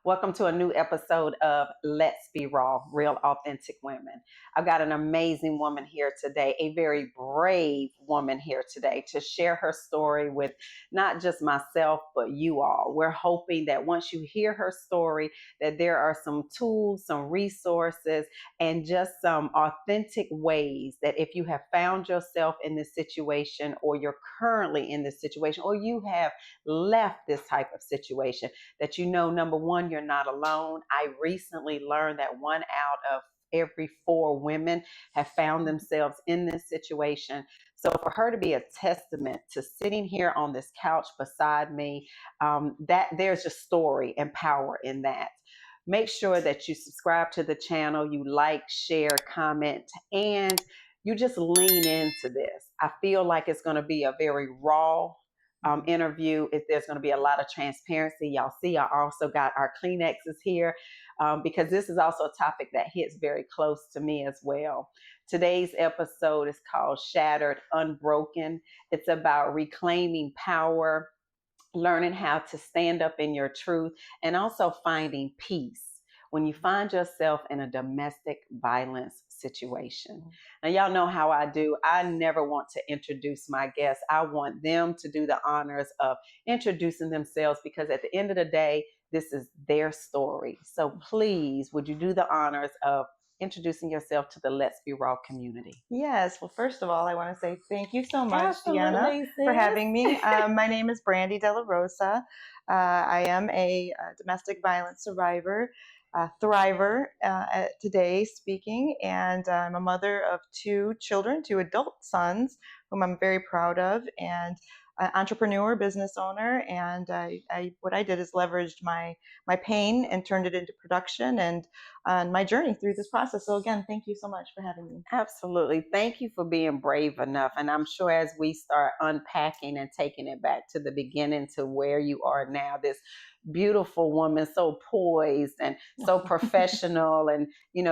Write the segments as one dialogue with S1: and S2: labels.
S1: Welcome to a new episode of Let's Be Raw, Real Authentic Women. I've got an amazing woman here today, a very brave woman here today to share her story with not just myself, but you all. We're hoping that once you hear her story, that there are some tools, some resources, and just some authentic ways that if you have found yourself in this situation, or you're currently in this situation, or you have left this type of situation, that you know, number one, you're not alone. I recently learned that 1 out of every 4 women have found themselves in this situation. So for her to be a testament to sitting here on this couch beside me, that there's just story and power in that. Make sure that you subscribe to the channel, you like, share, comment, and you just lean into this. I feel like it's going to be a very raw interview. If there's going to be a lot of transparency, y'all see, I also got our Kleenexes here because this is also a topic that hits very close to me as well. Today's episode is called Shattered, Unbroken. It's about reclaiming power, learning how to stand up in your truth, and also finding peace when you find yourself in a domestic violence situation. Now, y'all know how I do. I never want to introduce my guests. I want them to do the honors of introducing themselves, because at the end of the day, this is their story. So please, would you do the honors of introducing yourself to the Let's Be Raw community?
S2: Yes. Well, first of all, I want to say thank you so much,
S1: Absolutely,
S2: Deanna, for
S1: sis.
S2: having me. My name is Brandie DeLaRosa. I am a domestic violence survivor, thriver today speaking, and I'm a mother of 2 children, 2 adult sons, whom I'm very proud of, and an entrepreneur, business owner. And what I did is leveraged my pain and turned it into production and my journey through this process. So again, thank you so much for having me.
S1: Absolutely. Thank you for being brave enough. And I'm sure as we start unpacking and taking it back to the beginning to where you are now, this beautiful woman, so poised and so professional. And,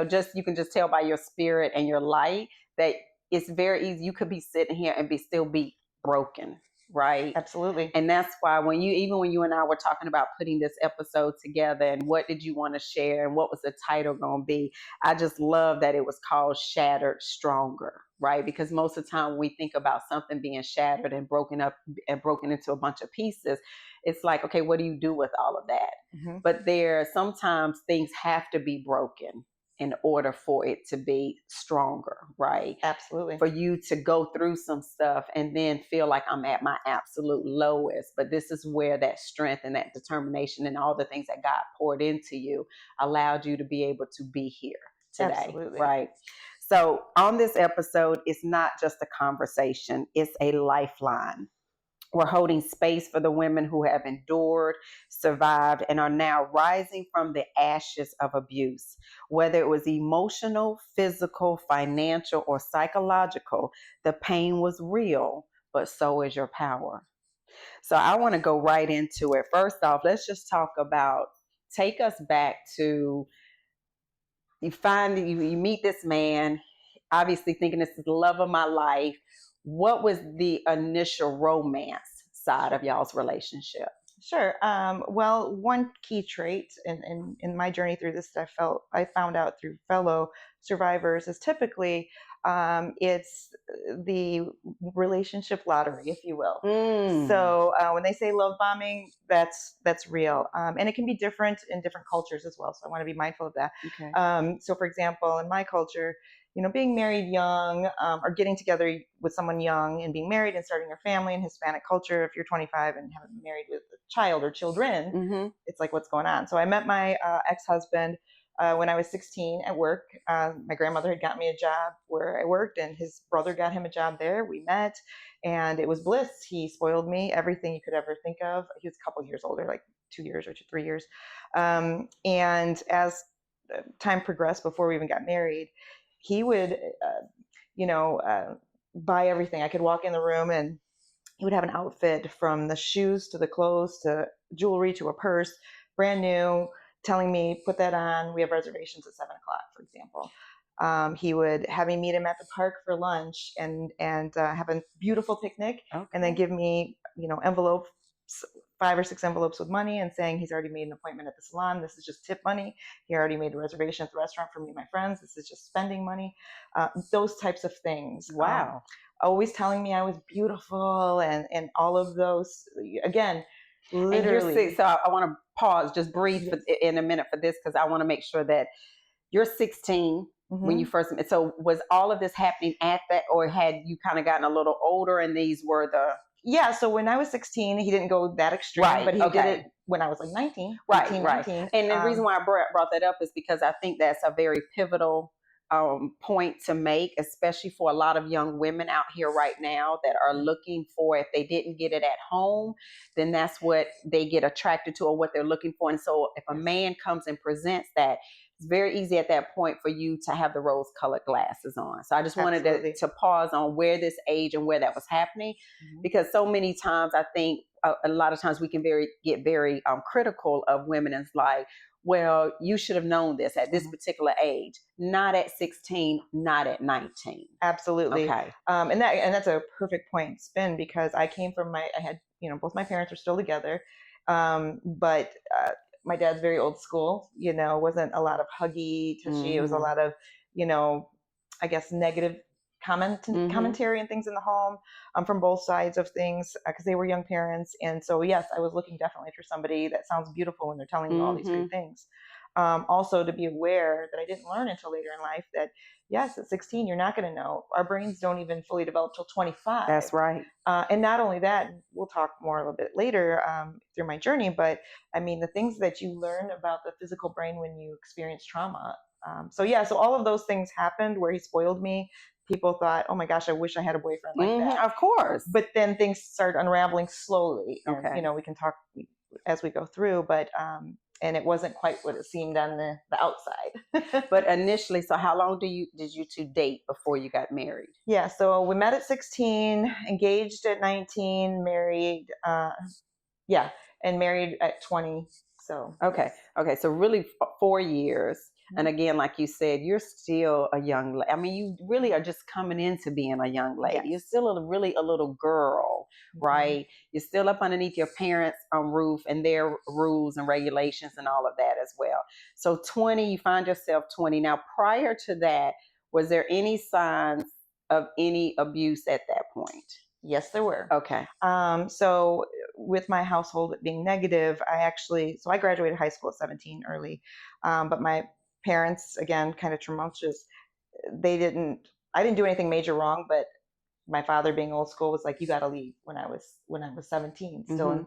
S1: just you can just tell by your spirit and your light that it's very easy. You could be sitting here and still be broken, right?
S2: Absolutely.
S1: And that's why when you and I were talking about putting this episode together and what did you want to share and what was the title going to be, I just love that it was called Shattered Stronger, right? Because most of the time when we think about something being shattered and broken up and broken into a bunch of pieces, it's like, okay, what do you do with all of that?
S2: Mm-hmm.
S1: But sometimes things have to be broken in order for it to be stronger, right?
S2: Absolutely.
S1: For you to go through some stuff and then feel like I'm at my absolute lowest. But this is where that strength and that determination and all the things that God poured into you allowed you to be able to be here today.
S2: Absolutely.
S1: Right? So on this episode, it's not just a conversation, it's a lifeline. We're holding space for the women who have endured, survived, and are now rising from the ashes of abuse. Whether it was emotional, physical, financial, or psychological, the pain was real, but so is your power. So I want to go right into it. First off, let's just talk about, take us back to, you meet this man, obviously thinking this is the love of my life. What was the initial romance side of y'all's relationship?
S2: Sure. Well, one key trait in my journey through this that I found out through fellow survivors is typically it's the relationship lottery, if you will. So when they say love bombing, that's real, and it can be different in different cultures as well. So I want to be mindful of that.
S1: Okay.
S2: So, for example, in my culture, being married young, or getting together with someone young and being married and starting your family in Hispanic culture, if you're 25 and haven't been married with a child or children, it's like, what's going on? So I met my ex-husband when I was 16 at work. My grandmother had got me a job where I worked, and his brother got him a job there. We met, and it was bliss. He spoiled me, everything you could ever think of. He was a couple years older, like 2 years or 3 years. And as time progressed, before we even got married, he would, buy everything. I could walk in the room and he would have an outfit, from the shoes to the clothes to jewelry to a purse, brand new, telling me, put that on. We have reservations at 7:00, for example. He would have me meet him at the park for lunch and have a beautiful picnic, and then give me, envelopes 5 or 6 envelopes with money and saying he's already made an appointment at the salon. This is just tip money. He already made a reservation at the restaurant for me and my friends. This is just spending money. Those types of things.
S1: Wow.
S2: Always telling me I was beautiful and all of those. Again, literally.
S1: And you're 6, so I want to pause, just breathe
S2: Yes.
S1: in a minute for this, because I want to make sure that you're 16 when you first met. So was all of this happening at that, or had you kind of gotten a little older and these were the...
S2: Yeah, so when I was 16, he didn't go that extreme,
S1: Right,
S2: but he
S1: okay.
S2: did it when I was like 19,
S1: Right,
S2: 18,
S1: right.
S2: 19.
S1: And the reason why I brought that up is because I think that's a very pivotal point to make, especially for a lot of young women out here right now that are looking for, if they didn't get it at home, then that's what they get attracted to or what they're looking for. And so if a man comes and presents that, it's very easy at that point for you to have the rose-colored glasses on. So I just wanted to pause on where this age and where that was happening, because so many times I think a lot of times we can get very critical of women. And it's like, well, you should have known this at this particular age, not at 16, not at 19.
S2: Absolutely.
S1: Okay.
S2: And that's a perfect point, Spin, because I came from I had, both my parents were still together, but my dad's very old school, wasn't a lot of huggy, tushy. It was a lot of, I guess, negative commentary and things in the home from both sides of things, because they were young parents. And so, yes, I was looking definitely for somebody that sounds beautiful when they're telling you all these great things. Also, to be aware that I didn't learn until later in life that, yes, at 16, you're not going to know. Our brains don't even fully develop till 25.
S1: That's right.
S2: And not only that, we'll talk more a little bit later through my journey, but I mean, the things that you learn about the physical brain when you experience trauma. So all of those things happened where he spoiled me. People thought, oh my gosh, I wish I had a boyfriend like that.
S1: Of course.
S2: But then things started unraveling slowly. And,
S1: Okay.
S2: we can talk as we go through, but and it wasn't quite what it seemed on the outside.
S1: But initially, so how long did you two date before you got married?
S2: Yeah, so we met at 16, engaged at 19, married, and married at 20. So
S1: okay, so really 4 years. And again, like you said, you're still a young lady. I mean, you really are just coming into being a young lady.
S2: Yes.
S1: You're still really a little girl, right? You're still up underneath your parents' roof and their rules and regulations and all of that as well. So 20, you find yourself 20. Now, prior to that, was there any signs of any abuse at that point?
S2: Yes, there were.
S1: Okay.
S2: So with my household being negative, I graduated high school at 17 early, but my parents, again, kind of tumultuous. I didn't do anything major wrong, but my father, being old school, was like, you got to leave when I was 17, still in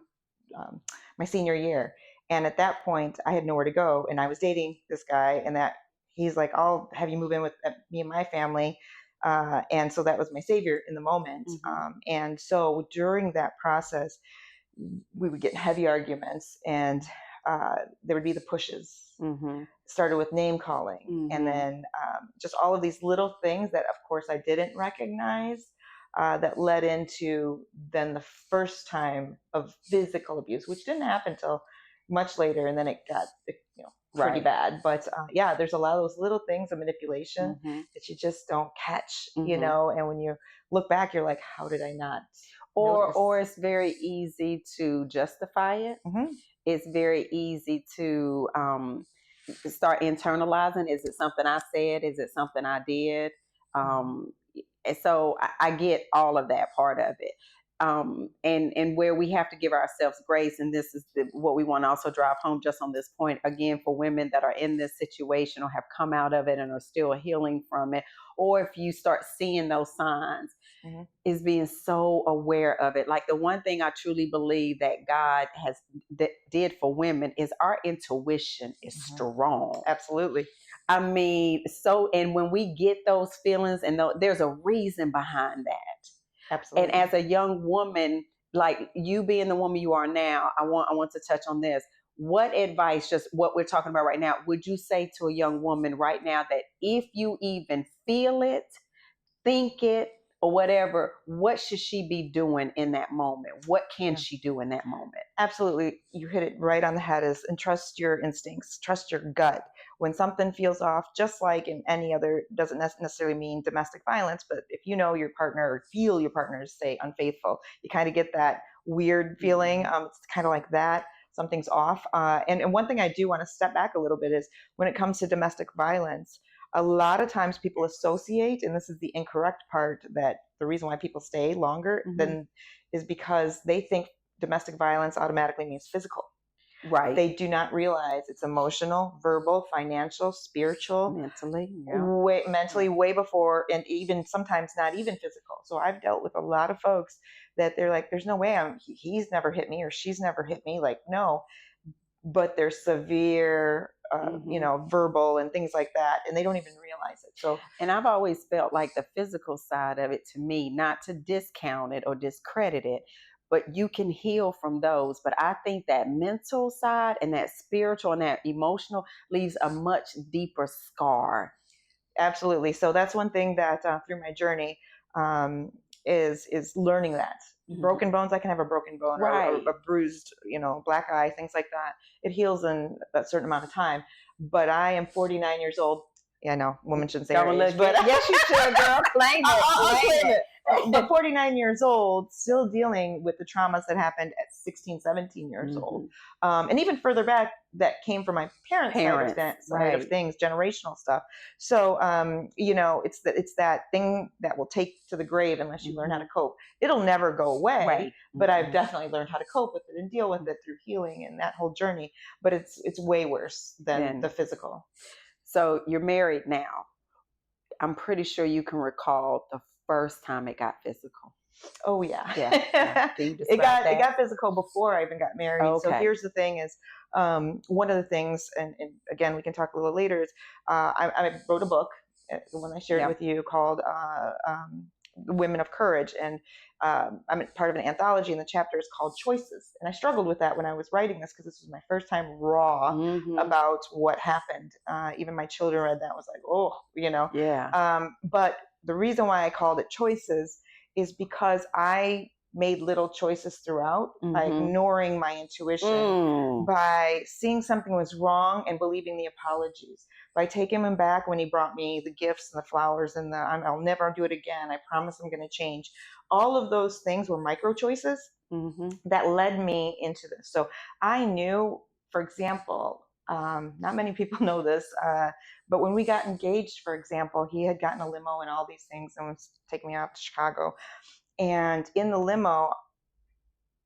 S2: my senior year. And at that point, I had nowhere to go, and I was dating this guy, and that he's like, I'll have you move in with me and my family. And so that was my savior in the moment. And so during that process, we would get in heavy arguments, and there would be the pushes. Started with name calling, and then just all of these little things that, of course, I didn't recognize, that led into then the first time of physical abuse, which didn't happen until much later, and then it got pretty bad. But there's a lot of those little things of manipulation that you just don't catch, and when you look back, you're like, how did I not notice?
S1: Or it's very easy to justify it. It's very easy to start internalizing. Is it something I said? Is it something I did? And so I get all of that part of it. And where we have to give ourselves grace, and this is what we want to also drive home just on this point, again, for women that are in this situation or have come out of it and are still healing from it, or if you start seeing those signs, is being so aware of it. Like, the one thing I truly believe that God did for women is our intuition is strong.
S2: Absolutely.
S1: I mean, and when we get those feelings, and there's a reason behind that.
S2: Absolutely.
S1: And as a young woman, like you being the woman you are now, I want to touch on this. What advice, just what we're talking about right now, would you say to a young woman right now that if you even feel it, think it, or whatever, what should she be doing in that moment? What can she do in that moment?
S2: Absolutely. You hit it right on the head, and trust your instincts, trust your gut. When something feels off, just like in any other, doesn't necessarily mean domestic violence, but if you know your partner or feel your partner is, say, unfaithful, you kind of get that, weird feeling. It's kind of like that. Something's off. And one thing I do want to step back a little bit is when it comes to domestic violence, a lot of times people associate, and this is the incorrect part, that the reason why people stay longer than is because they think domestic violence automatically means physical.
S1: Right.
S2: They do not realize it's emotional, verbal, financial, spiritual, mentally, way before, and even sometimes not even physical. So I've dealt with a lot of folks that they're like, there's no way he's never hit me or she's never hit me. Like, no, but they're severe, verbal and things like that, and they don't even realize it. So,
S1: and I've always felt like the physical side of it, to me, not to discount it or discredit it, but you can heal from those. But I think that mental side and that spiritual and that emotional leaves a much deeper scar.
S2: Absolutely. So that's one thing that through my journey is learning that. Broken bones, I can have a broken bone,
S1: right,
S2: or a bruised, black eye, things like that. It heals in a certain amount of time. But I am 49 years old. Yeah, no, women shouldn't say her age, but
S1: yes, you should, girl. Claim it.
S2: I'll claim it. But 49 years old, still dealing with the traumas that happened at 16, 17 years old. And even further back, that came from my parents' side of things, generational stuff. So, it's that thing that will take to the grave unless you learn how to cope. It'll never go away, but I've definitely learned how to cope with it and deal with it through healing and that whole journey. But it's way worse than the physical.
S1: So you're married now. I'm pretty sure you can recall the first time it got physical.
S2: Oh yeah.
S1: It
S2: got physical before I even got married. Okay. So here's the thing is, one of the things, and again, we can talk a little later, is I wrote a book, the one I shared with you, called Women of Courage. And I'm part of an anthology, and the chapter is called Choices. And I struggled with that when I was writing this, because this was my first time raw about what happened. Even my children read that, was like, oh, but the reason why I called it Choices is because I made little choices throughout, by ignoring my intuition, by seeing something was wrong and believing the apologies, by taking him back when he brought me the gifts and the flowers and I'll never do it again, I promise I'm going to change. All of those things were micro choices that led me into this. So I knew, for example, not many people know this, but when we got engaged, for example, he had gotten a limo and all these things and was taking me out to Chicago. And in the limo,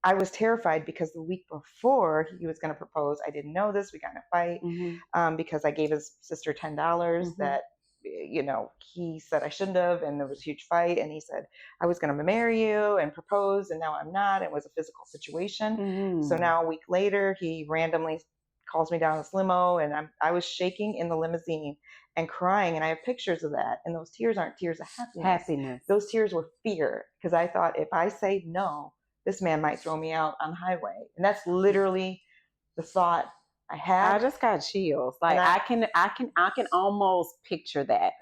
S2: I was terrified because the week before he was going to propose, I didn't know this. We got in a fight because I gave his sister $10 that, he said I shouldn't have. And there was a huge fight. And he said, I was going to marry you and propose, and now I'm not. It was a physical situation. So now a week later, he randomly calls me down this limo, and I was shaking in the limousine and crying, and I have pictures of that. And those tears aren't tears of happiness. Those tears were fear, because I thought, if I say no, this man might throw me out on the highway. And that's literally the thought I had.
S1: I just got chills. Like, I can almost picture that.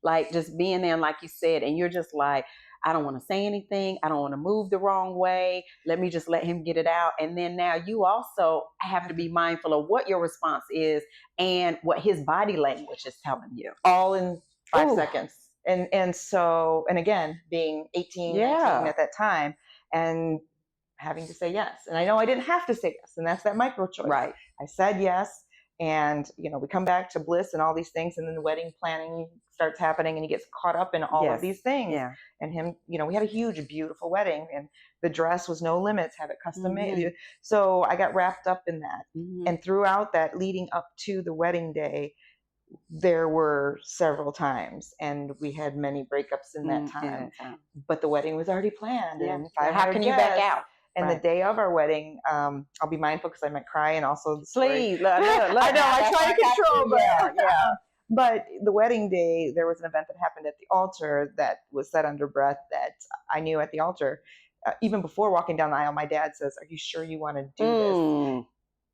S1: Like, just being there, like you said, and you're just like, I don't want to say anything. I don't want to move the wrong way. Let me just let him get it out. And then now you also have to be mindful of what your response is and what his body language is telling you.
S2: All in 5 seconds. And so, and again, being 18, 19 at that time, and having to say yes. And I know I didn't have to say yes. And that's that micro choice.
S1: Right.
S2: I said yes. And, we come back to bliss and all these things. And then the wedding planning starts happening, and he gets caught up in all of these things. Yeah. And him, we had a huge, beautiful wedding, and the dress was no limits, have it custom made. So I got wrapped up in that. And throughout that, leading up to the wedding day, there were several times, and we had many breakups in that time. But the wedding was already planned. And
S1: how can you back out?
S2: And the day of our wedding, I'll be mindful because I might cry, and also the story.
S1: Please, look,
S2: I know, I try to control, but But the wedding day, there was an event that happened at the altar that was said under breath that I knew at the altar. Even before walking down the aisle, my dad says, "Are you sure you want to do this?"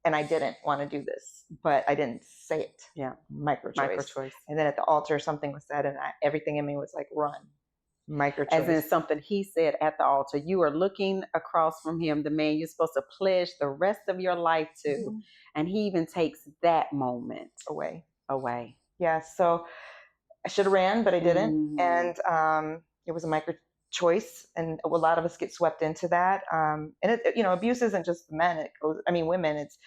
S2: And I didn't want to do this, but I didn't say it.
S1: Yeah.
S2: Micro choice. And then at the altar, something was said, and everything in me was like, run. Micro choice.
S1: As in something he said at the altar. You are looking across from him, the man you're supposed to pledge the rest of your life to. And he even takes that moment
S2: away.
S1: Yeah.
S2: So I should have ran, but I didn't. And it was a micro choice, and a lot of us get swept into that. And abuse isn't just men. It goes, women. It's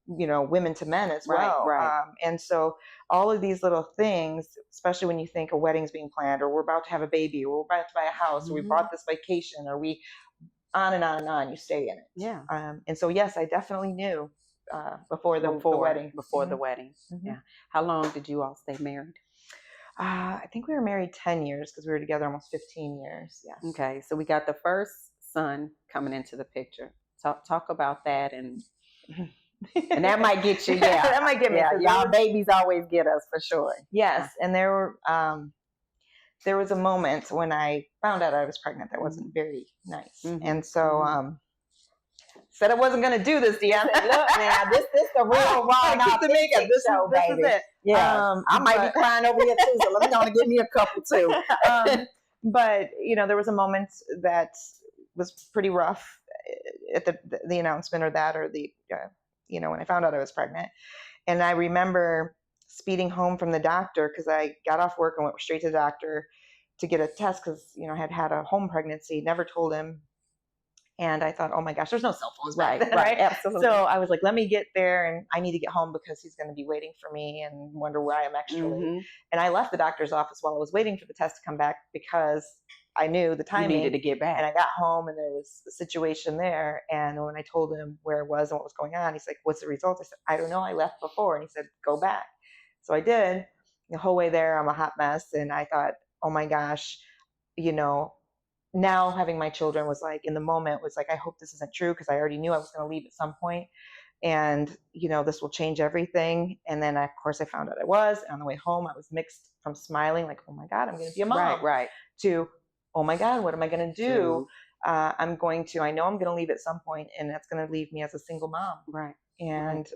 S2: women to men as well.
S1: Right.
S2: And so all of these little things, especially when you think a wedding's being planned, or we're about to have a baby, or we're about to buy a house, or we bought this vacation, or we on and on and on. You stay in it.
S1: Yeah.
S2: And so yes, I definitely knew before the wedding.
S1: Before the wedding. Yeah. How long did you all stay married?
S2: I think we were married 10 years because we were together almost 15 years. Yes.
S1: Okay. So we got the first son coming into the picture. Talk about that, and that might get you. Yeah,
S2: that might get me.
S1: Yeah, y'all babies always get us for sure.
S2: Yes, and there was a moment when I found out I was pregnant that wasn't very nice, and so said I wasn't going to do this, Deanna.
S1: Look, now this the real raw authentic show, baby.
S2: This is it.
S1: Yeah, I might be crying over here too, so let me go and give me a couple too.
S2: But there was a moment that was pretty rough at the announcement, or the when I found out I was pregnant. And I remember speeding home from the doctor, because I got off work and went straight to the doctor to get a test, because I had had a home pregnancy, never told him. And I thought, oh my gosh, there's no cell phones back then, right?
S1: Absolutely.
S2: So I was like, let me get there, and I need to get home because he's going to be waiting for me and wonder why I'm extra late. And I left the doctor's office while I was waiting for the test to come back, because I knew the timing.
S1: You needed to get back.
S2: And I got home, and there was a situation there. And when I told him where it was and what was going on, he's like, what's the result? I said, I don't know. I left before. And he said, go back. So I did. The whole way there, I'm a hot mess. And I thought, oh my gosh, now having my children was like, in the moment, was like, I hope this isn't true, because I already knew I was going to leave at some point. And, this will change everything. And then, of course, I found out I was. And on the way home, I was mixed from smiling, like, oh my God, I'm going to be a mom.
S1: Right.
S2: To, oh my God, what am I going to do? I know I'm going to leave at some point, and that's going to leave me as a single mom.
S1: Right.
S2: And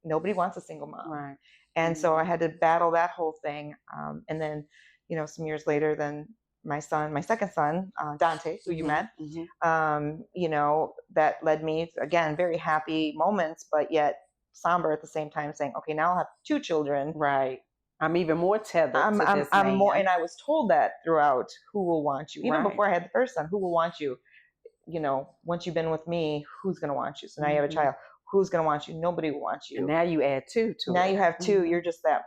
S2: nobody wants a single mom.
S1: Right.
S2: And so I had to battle that whole thing. And then, some years later, then my second son, Dante, who you met, that led me, again, very happy moments, but yet somber at the same time, saying, okay, now I'll have 2 children.
S1: Right. I'm even more tethered to this
S2: I'm more, and I was told that throughout, who will want you? Even before I had the first son, who will want you? Once you've been with me, who's going to want you? So now you have a child. Who's going to want you? Nobody will want you.
S1: And now you add 2 to
S2: now
S1: it.
S2: You have 2. You're just that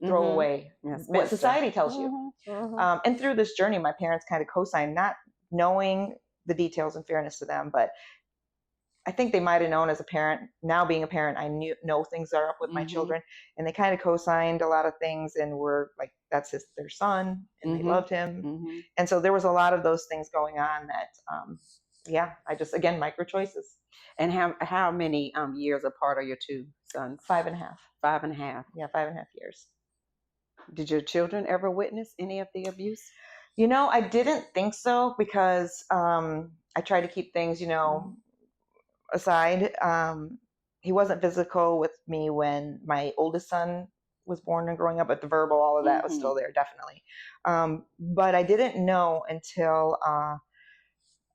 S2: throwaway. What society tells you. And through this journey, my parents kind of co-signed, not knowing the details, in fairness to them, but I think they might have known as a parent. Now being a parent, I know things are up with my children, and they kind of co-signed a lot of things, and were like, that's their son, and they loved him. And so there was a lot of those things going on that, I just, again, micro choices.
S1: And how many years apart are your 2 sons?
S2: 5.5.
S1: 5.5.
S2: Yeah, 5.5 years.
S1: Did your children ever witness any of the abuse?
S2: I didn't think so, because I tried to keep things, aside. He wasn't physical with me when my oldest son was born and growing up, but the verbal, all of that was still there, definitely. But I didn't know until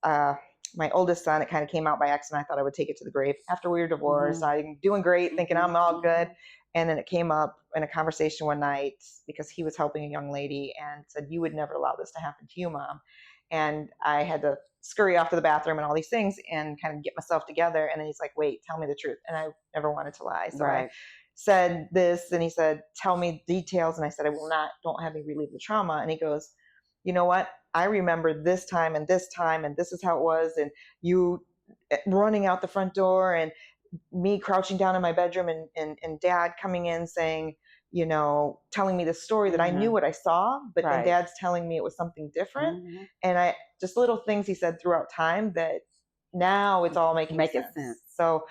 S2: my oldest son, it kind of came out by accident. I thought I would take it to the grave. After we were divorced, I'm doing great, thinking I'm all good. And then it came up in a conversation one night, because he was helping a young lady, and said, you would never allow this to happen to you, Mom. And I had to scurry off to the bathroom and all these things and kind of get myself together. And then he's like, wait, tell me the truth. And I never wanted to lie. So I said this, and he said, tell me details. And I said, I will not, don't have me relive the trauma. And he goes, you know what? I remember this time, and this time, and this is how it was. And you running out the front door, and me crouching down in my bedroom, and Dad coming in saying, telling me the story that I knew what I saw, but then Dad's telling me it was something different. And I just little things he said throughout time that now it's all making sense. So,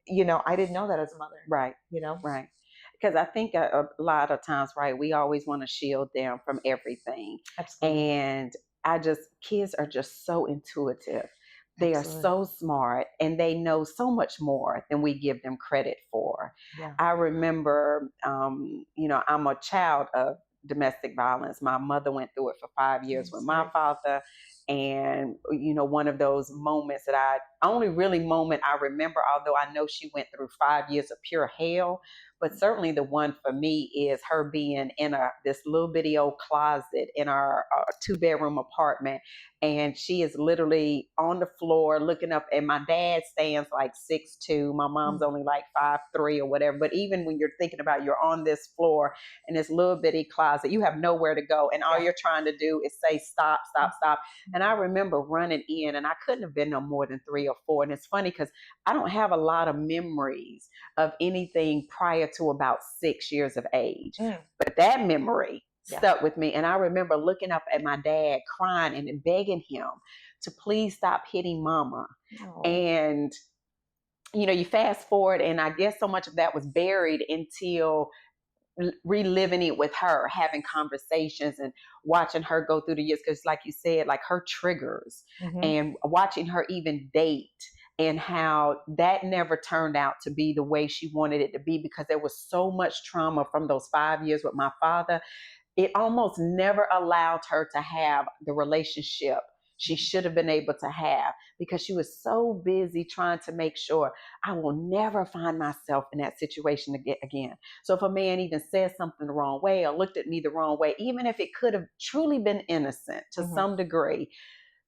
S2: I didn't know that as a mother.
S1: Right. Right. Because I think a lot of times, we always want to shield them from everything.
S2: Absolutely.
S1: And kids are just so intuitive. They are so smart, and they know so much more than we give them credit for. Yeah. I remember, I'm a child of domestic violence. My mother went through it for 5 years with my father. And, one of those moments that only really moment I remember, although I know she went through 5 years of pure hell, But certainly the one for me is her being in this little bitty old closet in our 2-bedroom apartment. And she is literally on the floor looking up, and my dad stands like 6'2". My mom's only like 5'3" or whatever. But even when you're thinking about you're on this floor in this little bitty closet, you have nowhere to go. And all you're trying to do is say, stop, stop, stop. And I remember running in, and I couldn't have been no more than 3 or 4. And it's funny because I don't have a lot of memories of anything prior to about 6 years of age. But that memory stuck with me. And I remember looking up at my dad crying and begging him to please stop hitting mama. And, you know, you fast forward, and I guess so much of that was buried until reliving it with her, having conversations and watching her go through the years. Because like you said, like her triggers and watching her even date, and how that never turned out to be the way she wanted it to be, because there was so much trauma from those 5 years with my father. It almost never allowed her to have the relationship she should have been able to have, because she was so busy trying to make sure I will never find myself in that situation again. So if a man even said something the wrong way or looked at me the wrong way, even if it could have truly been innocent to some degree,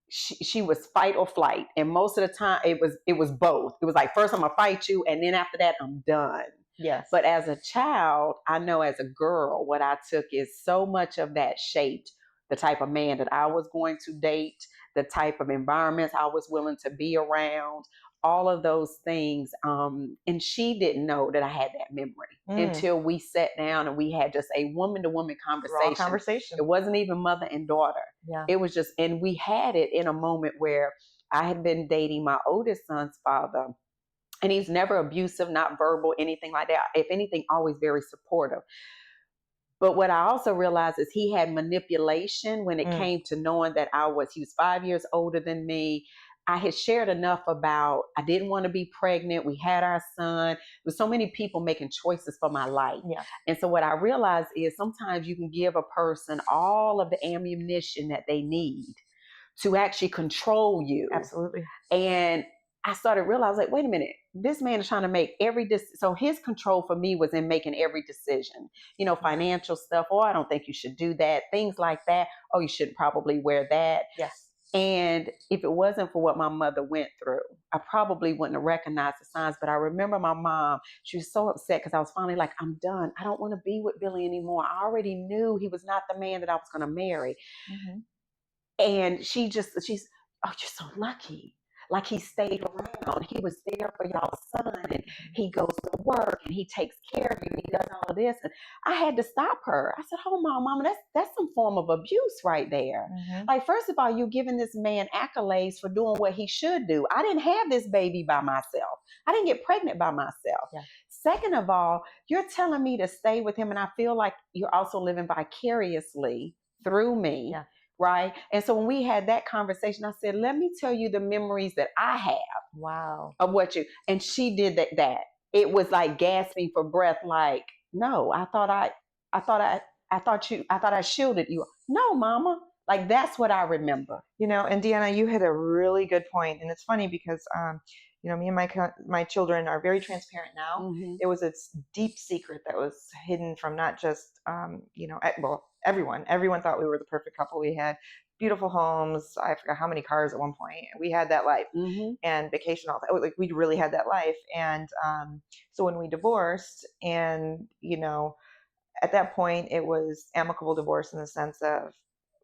S1: she was fight or flight. And most of the time it was both. It was like, first I'm gonna fight you, and then after that I'm done.
S2: Yes.
S1: But as a child, I know as a girl, what I took is so much of that shaped the type of man that I was going to date, the type of environments I was willing to be around, all of those things. And she didn't know that I had that memory until we sat down and we had just a woman-to-woman conversation. It wasn't even mother and daughter. It was just, and we had it in a moment where I had been dating my oldest son's father. And he's never abusive, not verbal, anything like that. If anything, always very supportive. But what I also realized is he had manipulation when it came to knowing that he was 5 years older than me. I had shared enough about, I didn't want to be pregnant. We had our son. There's so many people making choices for my life. And so what I realized is sometimes you can give a person all of the ammunition that they need to actually control you.
S2: Absolutely.
S1: And I started realizing, like, wait a minute, this man is trying to make every decision. So his control for me was in making every decision, you know, financial stuff. Oh, I don't think you should do that. Things like that. Oh, you shouldn't probably wear that.
S2: Yes.
S1: And if it wasn't for what my mother went through, I probably wouldn't have recognized the signs. But I remember my mom, she was so upset because I was finally like, I'm done. I don't want to be with Billy anymore. I already knew he was not the man that I was going to marry. And she's, oh, you're so lucky. Like, he stayed around. He was there for y'all's son, and he goes to work, and he takes care of you, and he does all of this. And I had to stop her. I said, "Oh, mama, that's some form of abuse right there. Like, first of all, you're giving this man accolades for doing what he should do. I didn't have this baby by myself. I didn't get pregnant by myself. Second of all, you're telling me to stay with him, and I feel like you're also living vicariously through me." Right. And so when we had that conversation, I said, let me tell you the memories that I have.
S2: Wow.
S1: Of what you, and she did that. It was like gasping for breath. Like, no, I thought I shielded you. No, mama. Like, that's what I remember.
S2: You know, and Deanna, you hit a really good point. And it's funny because, you know, me and my children are very transparent now. It was a deep secret that was hidden from not just, you know, well, everyone thought we were the perfect couple. We had beautiful homes. I forgot how many cars at one point. We had that life and vacation, all that. Like, we really had that life. And so when we divorced, and, you know, at that point it was amicable divorce in the sense of,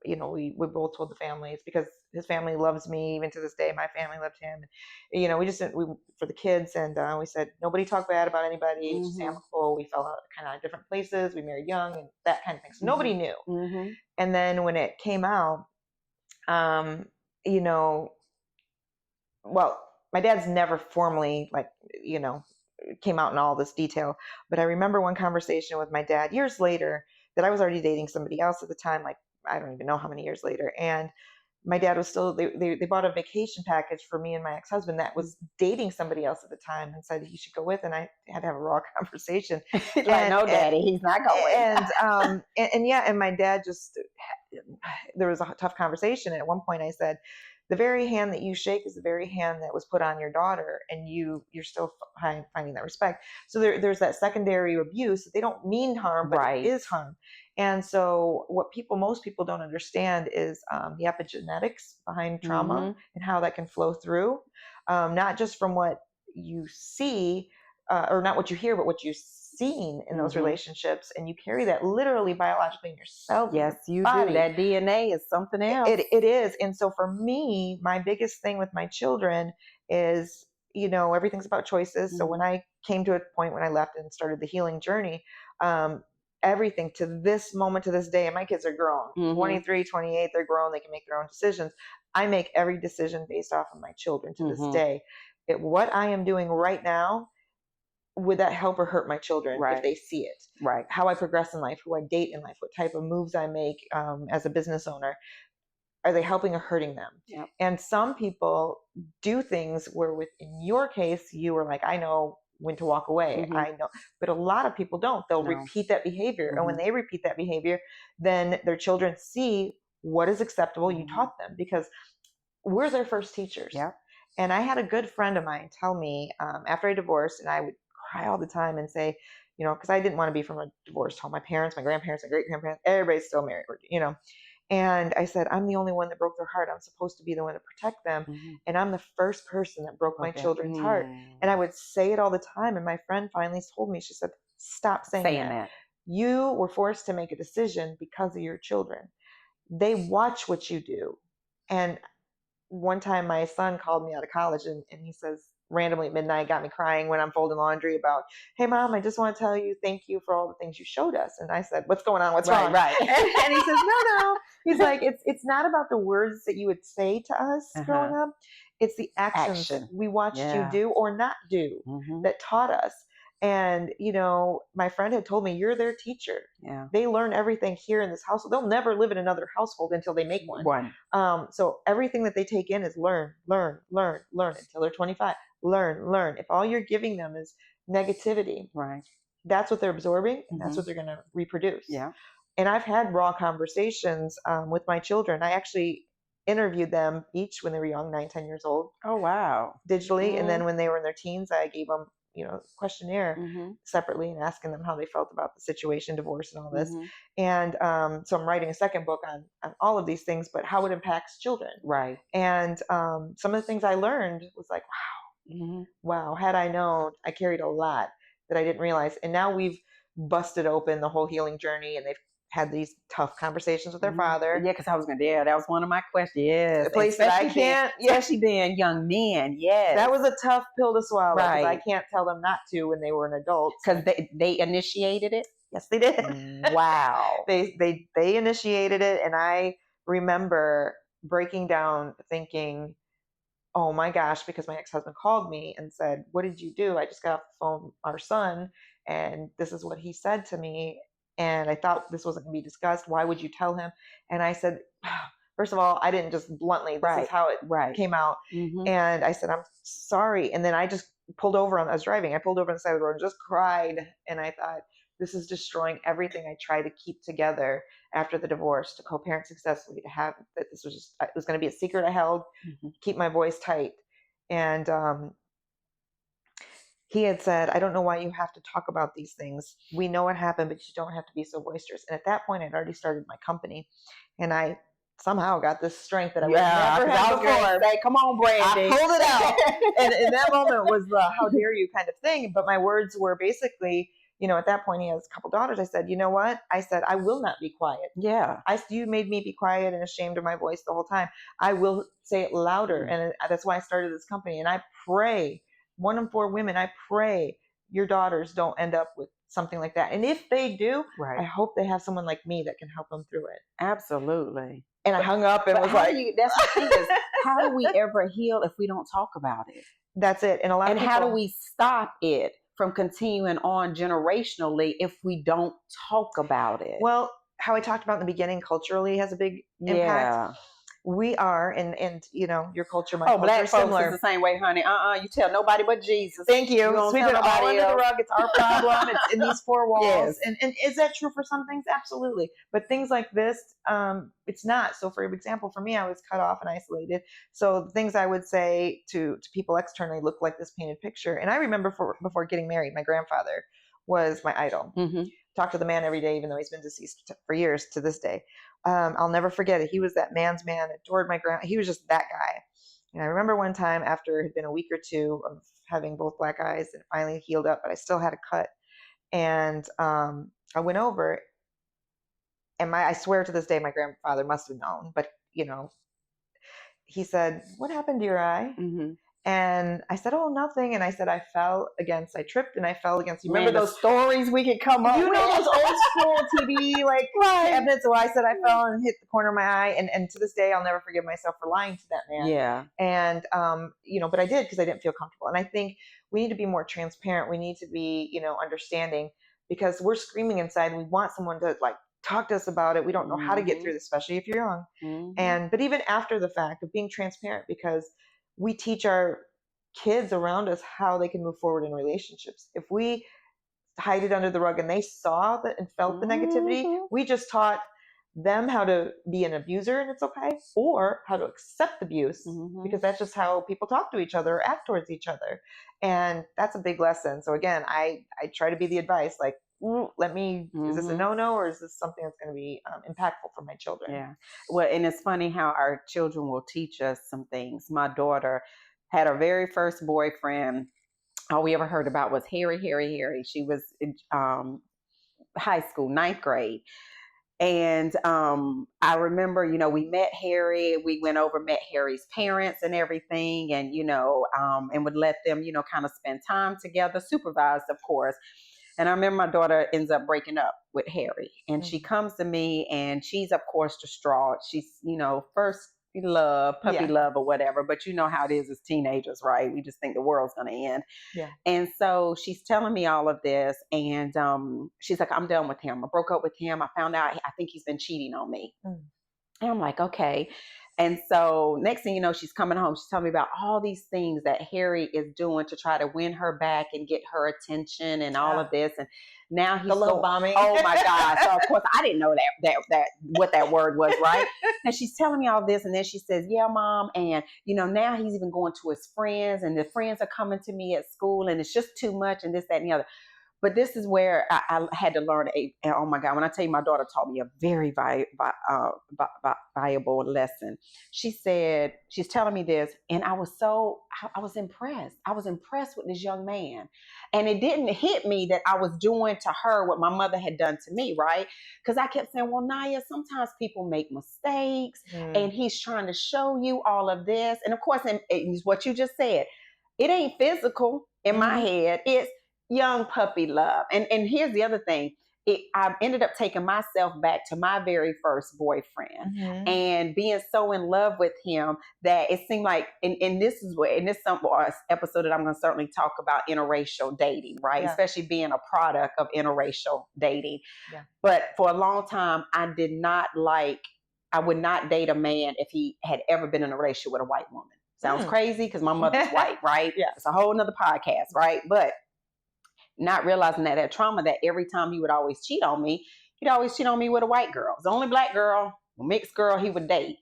S2: you know, we both told the families, because his family loves me even to this day. My family loved him. You know, we for the kids, and we said nobody talk bad about anybody. Just amicable. We fell out kind of different places. We married young and that kind of thing. So nobody knew. And then when it came out, you know, well, my dad's never formally, like, you know, came out in all this detail, but I remember one conversation with my dad years later that I was already dating somebody else at the time, like, I don't even know how many years later. And my dad was still, they bought a vacation package for me and my ex-husband that was dating somebody else at the time, and said he should go with, and I had to have a raw conversation.
S1: Like, no, Daddy, he's not going.
S2: And yeah, and my dad just, there was a tough conversation. And at one point I said, the very hand that you shake is the very hand that was put on your daughter, and you're still finding that respect. So there's that secondary abuse that they don't mean harm, but
S1: Right.
S2: it is harm. And so what most people don't understand is the epigenetics behind trauma and how that can flow through, not just from what you see, or not what you hear, but what you've seen in those relationships. And you carry that literally biologically in yourself.
S1: Yes,
S2: in your
S1: you
S2: body.
S1: do. That DNA is something else.
S2: It is. And so for me, my biggest thing with my children is, everything's about choices. So when I came to a point when I left and started the healing journey, everything to this moment, to this day, and my kids are grown, 23, 28, they're grown, they can make their own decisions. I make every decision based off of my children to this day. What I am doing right now, would that help or hurt my children if they see it?
S1: Right.
S2: How I progress in life, who I date in life, what type of moves I make as a business owner. Are they helping or hurting them?
S1: Yep.
S2: And some people do things where, in your case, you were like, I know when to walk away. I know. But a lot of people don't. They'll repeat that behavior. And when they repeat that behavior, then their children see what is acceptable. You taught them, because we're their first teachers.
S1: Yep.
S2: And I had a good friend of mine tell me after I divorced, and I would cry all the time and say, because I didn't want to be from a divorced home. My parents, my grandparents, my great-grandparents, everybody's still married, And I said, I'm the only one that broke their heart. I'm supposed to be the one to protect them. And I'm the first person that broke my children's heart. And I would say it all the time. And my friend finally told me, she said, stop saying that. You were forced to make a decision because of your children. They watch what you do. And one time my son called me out of college, and he says, randomly at midnight, got me crying when I'm folding laundry, about, hey mom, I just want to tell you, thank you for all the things you showed us. And I said, what's going on? What's wrong?
S1: Right.
S2: And he says, no. He's like, it's not about the words that you would say to us growing up. It's the actions we watched you do or not do that taught us. And, my friend had told me, you're their teacher.
S1: Yeah.
S2: They learn everything here in this household. They'll never live in another household until they make one. So everything that they take in is learn until they're 25. Learn. If all you're giving them is negativity, that's what they're absorbing, and that's what they're going to reproduce.
S1: Yeah.
S2: And I've had raw conversations with my children. I actually interviewed them each when they were young, 9, 10 years old.
S1: Oh, wow.
S2: Digitally. And then when they were in their teens, I gave them, questionnaire separately, and asking them how they felt about the situation, divorce and all this. And so I'm writing a second book on all of these things, but how it impacts children.
S1: Right.
S2: And some of the things I learned was like, wow, had I known, I carried a lot that I didn't realize. And now we've busted open the whole healing journey, and they've had these tough conversations with their father.
S1: Yeah, because I was going to, that was one of my questions. Yes.
S2: The place that I can't.
S1: Especially being young men. Yes.
S2: That was a tough pill to swallow, because I can't tell them not to when they were an adult.
S1: Because they initiated it?
S2: Yes, they did.
S1: Wow.
S2: They initiated it, and I remember breaking down thinking, oh my gosh, because my ex-husband called me and said, what did you do? I just got off the phone with our son, and this is what he said to me. And I thought this wasn't going to be discussed. Why would you tell him? And I said, first of all, I didn't just bluntly, this is how it came out. And I said, I'm sorry. And then I just pulled over I was driving. I pulled over on the side of the road and just cried. And I thought, this is destroying everything I tried to keep together after the divorce, to co-parent successfully, to have that this was just, it was going to be a secret I held, keep my voice tight. And he had said, I don't know why you have to talk about these things. We know what happened, but you don't have to be so boisterous. And at that point, I'd already started my company, and I somehow got this strength that I would never have before.
S1: Say, come on, Brandie.
S2: I pulled it out. And in that moment was the how dare you kind of thing. But my words were basically, at that point, he has a couple daughters. I said, you know what? I said, I will not be quiet.
S1: Yeah.
S2: You made me be quiet and ashamed of my voice the whole time. I will say it louder. And that's why I started this company. And I pray, 1 in 4 women, I pray your daughters don't end up with something like that. And if they do, I hope they have someone like me that can help them through it.
S1: Absolutely.
S2: And I hung up and was like,
S1: that's the thing is, how do we ever heal if we don't talk about it?
S2: That's it. And
S1: how do we stop it from continuing on generationally if we don't talk about it?
S2: Well, how I talked about in the beginning, culturally has a big impact. we are, and your culture, my culture
S1: Black
S2: is
S1: folks
S2: similar.
S1: is the same way, honey. You tell nobody but Jesus.
S2: Thank you.
S1: don't
S2: Sweep
S1: tell
S2: it all
S1: nobody
S2: under the
S1: else.
S2: rug. It's our problem. It's in these four walls.
S1: Yes.
S2: And is that true for some things? Absolutely. But things like this, it's not. So for example, for me, I was cut off and isolated. So the things I would say to people externally look like this painted picture. And I remember before getting married, my grandfather was my idol.
S1: Mm-hmm.
S2: Talk to the man every day, even though he's been deceased for years to this day. I'll never forget it. He was that man's man, adored my grandma. He was just that guy. And I remember one time after it had been a week or two of having both black eyes, and finally healed up, but I still had a cut. And I went over, and I swear to this day, my grandfather must have known, but he said, "What happened to your eye?"
S1: Mm-hmm.
S2: And I said, "Oh, nothing." And I said, I tripped and I fell against. You
S1: remember those stories we could come up with?
S2: Those old school TV evidence. So I said I fell and hit the corner of my eye, and to this day I'll never forgive myself for lying to that man.
S1: Yeah.
S2: And but I did, because I didn't feel comfortable. And I think we need to be more transparent. We need to be understanding, because we're screaming inside. We want someone to talk to us about it. We don't know how to get through this, especially if you're young.
S1: Mm-hmm.
S2: But even after the fact of being transparent, because we teach our kids around us how they can move forward in relationships. If we hide it under the rug and they saw that and felt the negativity, we just taught them how to be an abuser and it's okay, or how to accept abuse, because that's just how people talk to each other or act towards each other. And that's a big lesson. So again, I try to be the advice, is this a no-no, or is this something that's going to be impactful for my children?
S1: Yeah. Well, and it's funny how our children will teach us some things. My daughter had her very first boyfriend. All we ever heard about was Harry. She was in high school, 9th grade. And I remember, we met Harry. We went over, met Harry's parents and everything, and and would let them, kind of spend time together, supervised, of course. And I remember my daughter ends up breaking up with Harry, and she comes to me, and she's, of course, distraught. She's, first love, puppy love or whatever, but you know how it is as teenagers, right? We just think the world's going to end.
S2: Yeah.
S1: And so she's telling me all of this, and she's like, I'm done with him. I broke up with him. I found out, I think he's been cheating on me. And I'm like, okay. And so next thing you know, she's coming home. She's telling me about all these things that Harry is doing to try to win her back and get her attention and all of this. And now he's
S2: the love bombing.
S1: Oh my God. So of course I didn't know that what that word was, right? And she's telling me all this, and then she says, yeah, Mom. And now he's even going to his friends, and the friends are coming to me at school, and it's just too much, and this, that, and the other. But this is where I had to learn and oh my God, when I tell you, my daughter taught me a very valuable lesson. She said, she's telling me this, and I was impressed. I was impressed with this young man. And it didn't hit me that I was doing to her what my mother had done to me, right? Because I kept saying, well, Naya, sometimes people make mistakes, and he's trying to show you all of this. And of course, it's what you just said. It ain't physical in my head. It's young puppy love. And here's the other thing. I ended up taking myself back to my very first boyfriend and being so in love with him that it seemed like, and this is where, and this is some episode that I'm going to certainly talk about interracial dating, right? Yeah. Especially being a product of interracial dating. Yeah. But for a long time, I would not date a man if he had ever been in a relationship with a white woman. Sounds crazy because my mother's white, right? Yeah. It's a whole nother podcast, right? But not realizing that trauma, that every time he would always cheat on me, he'd always cheat on me with a white girl. It's the only black girl, mixed girl he would date.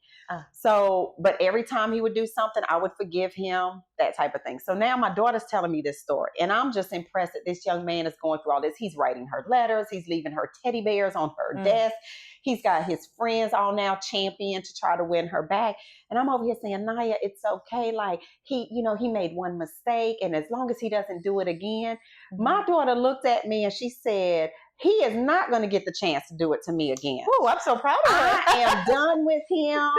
S1: But every time he would do something, I would forgive him, that type of thing. So now my daughter's telling me this story, and I'm just impressed that this young man is going through all this. He's writing her letters. He's leaving her teddy bears on her desk. He's got his friends all now champion to try to win her back. And I'm over here saying, Naya, it's okay. Like he made one mistake, and as long as he doesn't do it again. My daughter looked at me and she said, he is not going to get the chance to do it to me again.
S2: Oh, I'm so proud of her.
S1: I am done with him.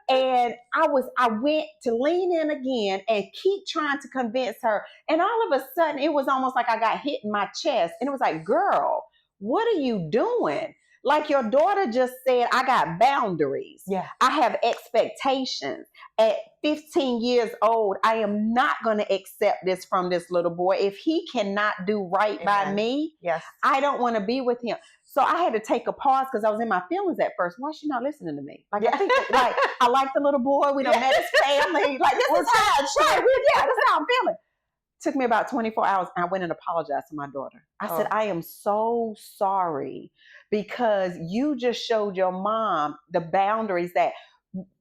S1: And I went to lean in again and keep trying to convince her. And all of a sudden, it was almost like I got hit in my chest. And it was like, girl, what are you doing? Like your daughter just said, I got boundaries.
S2: Yeah.
S1: I have expectations. At 15 years old, I am not going to accept this from this little boy. If he cannot do right
S2: Amen.
S1: by me,
S2: yes,
S1: I don't want to be with him. So I had to take a pause because I was in my feelings at first. Why is she not listening to me? Like, I think, like, I like the little boy. We done met his family. Like, this is how I'm feeling. Yeah, this is how I'm feeling. Took me about 24 hours, and I went and apologized to my daughter. I said, I am so sorry because you just showed your mom the boundaries that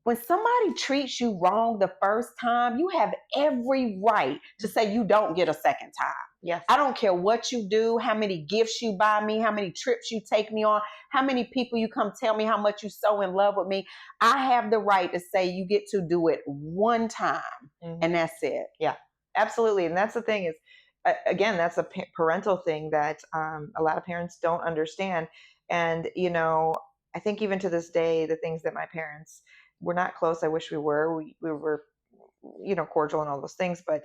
S1: when somebody treats you wrong the first time, you have every right to say you don't get a second time.
S2: Yes.
S1: I don't care what you do, how many gifts you buy me, how many trips you take me on, how many people you come tell me how much you're so in love with me. I have the right to say you get to do it one time, and that's it.
S2: Yeah. Absolutely. And that's the thing is, again, that's a parental thing that a lot of parents don't understand. And, I think even to this day, the things that my parents were not close. I wish we were. We were, cordial and all those things. But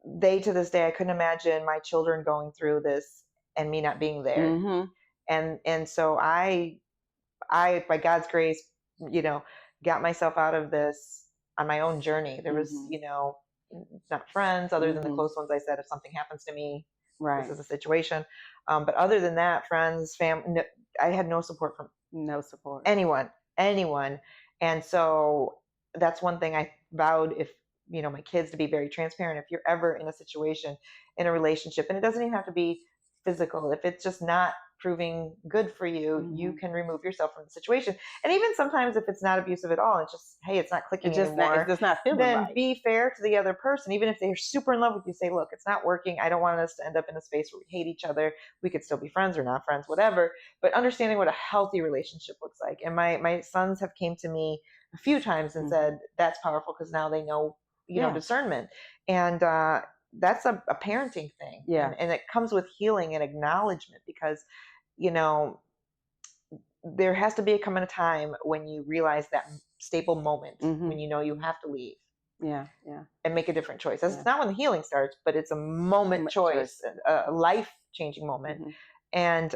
S2: they, to this day, I couldn't imagine my children going through this and me not being there. And so I, by God's grace, got myself out of this on my own journey. There was, not friends other than the close ones. I said, if something happens to me, this is a situation. But other than that, friends, family, I had no support from anyone. And so that's one thing I vowed, if my kids, to be very transparent. If you're ever in a situation, in a relationship, and it doesn't even have to be physical, if it's just not proving good for you, you can remove yourself from the situation. And even sometimes if it's not abusive at all, it's just, hey, it's not clicking anymore.
S1: It's not feeling
S2: then
S1: right.
S2: Be fair to the other person. Even if they're super in love with you, say, look, it's not working. I don't want us to end up in a space where we hate each other. We could still be friends or not friends, whatever. But understanding what a healthy relationship looks like. And my sons have came to me a few times and said, that's powerful, because now they know, discernment. And that's a parenting thing.
S1: Yeah.
S2: And it comes with healing and acknowledgement, because, there has to be a come in a time when you realize that staple moment, when you have to leave.
S1: Yeah.
S2: And make a different choice. It's not when the healing starts, but it's a moment choice, a life-changing moment. And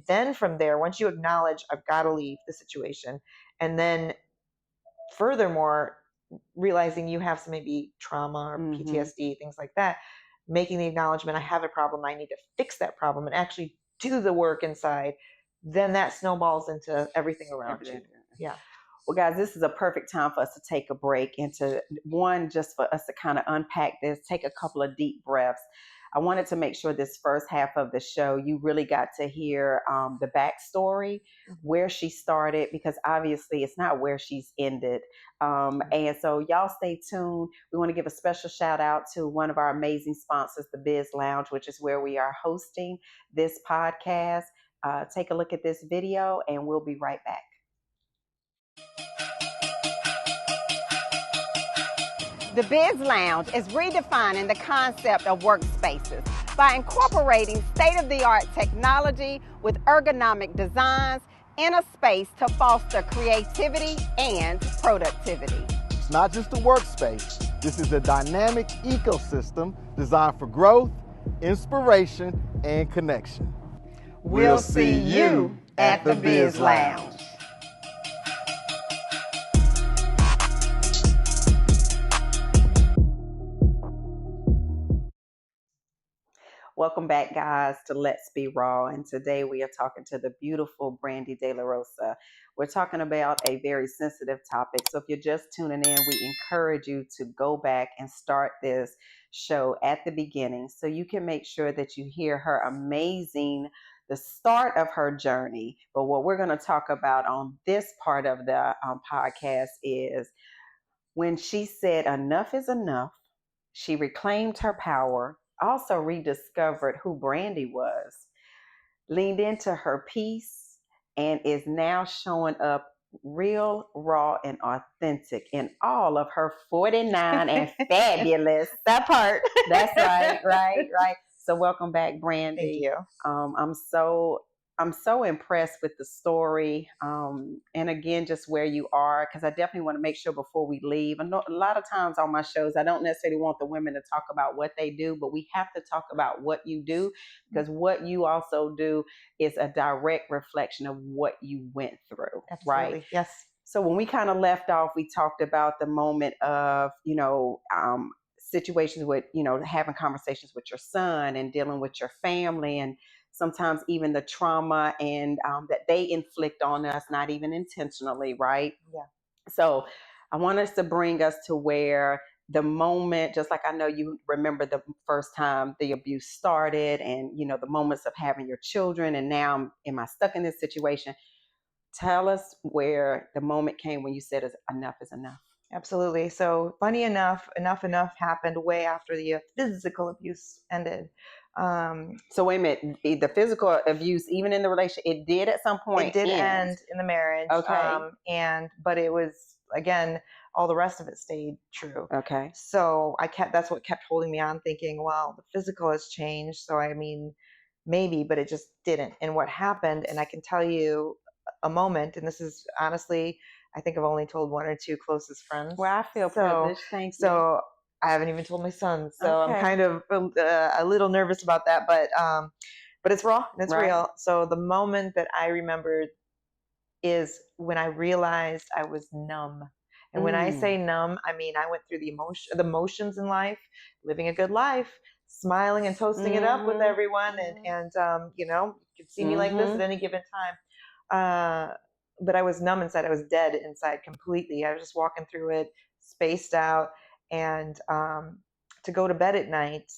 S2: then from there, once you acknowledge, I've got to leave the situation, and then furthermore, realizing you have some maybe trauma or PTSD, things like that, making the acknowledgement, I have a problem, I need to fix that problem and actually do the work inside, then that snowballs into everything around you. Yeah.
S1: Well, guys, this is a perfect time for us to take a break and just for us to kind of unpack this, take a couple of deep breaths. I wanted to make sure this first half of the show, you really got to hear the backstory, where she started, because obviously it's not where she's ended. And so y'all stay tuned. We want to give a special shout out to one of our amazing sponsors, the Biz Lounge, which is where we are hosting this podcast. Take a look at this video and we'll be right back. The Biz Lounge is redefining the concept of workspaces by incorporating state-of-the-art technology with ergonomic designs in a space to foster creativity and productivity.
S3: It's not just a workspace. This is a dynamic ecosystem designed for growth, inspiration, and connection.
S1: We'll see you at the Biz Lounge. Welcome back, guys, to Let's Be Raw. And today we are talking to the beautiful Brandie DeLaRosa. We're talking about a very sensitive topic. So if you're just tuning in, we encourage you to go back and start this show at the beginning so you can make sure that you hear the start of her journey. But what we're going to talk about on this part of the podcast is when she said enough is enough. She reclaimed her power, also rediscovered who Brandie was, leaned into her peace, and is now showing up real, raw, and authentic in all of her 49 and fabulous.
S2: That part.
S1: That's right. So welcome back, Brandie.
S2: Thank you.
S1: I'm so I'm so impressed with the story, and again, just where you are, because I definitely want to make sure before we leave. I know a lot of times on my shows, I don't necessarily want the women to talk about what they do, but we have to talk about what you do, because what you also do is a direct reflection of what you went through.
S2: Absolutely.
S1: Right?
S2: Yes.
S1: So when we kind of left off, we talked about the moment of, situations with, having conversations with your son and dealing with your family, and sometimes even the trauma and that they inflict on us, not even intentionally, right?
S2: Yeah.
S1: So I want us to bring us to where the moment, just like I know you remember the first time the abuse started, and the moments of having your children, and now am I stuck in this situation? Tell us where the moment came when you said enough is enough.
S2: Absolutely. So funny enough happened way after the physical abuse ended.
S1: So wait a minute, the physical abuse, even in the relationship, it did at some point
S2: it did end in the marriage.
S1: Okay.
S2: But it was, again, all the rest of it stayed true.
S1: Okay.
S2: So that's what kept holding me on, thinking, well, the physical has changed. So I mean, maybe, but it just didn't. And what happened, and I can tell you a moment, and this is honestly, I think I've only told one or two closest friends.
S1: Well, I feel privileged. Thank you.
S2: So I haven't even told my son. So
S1: Okay.
S2: I'm kind of a little nervous about that, but it's raw and it's
S1: Right.
S2: real. So the moment that I remembered is when I realized I was numb. And when I say numb, I mean I went through the motions in life, living a good life, smiling and toasting it up with everyone, and you could see me like this at any given time. But I was numb inside. I was dead inside completely. I was just walking through it, spaced out, and to go to bed at night,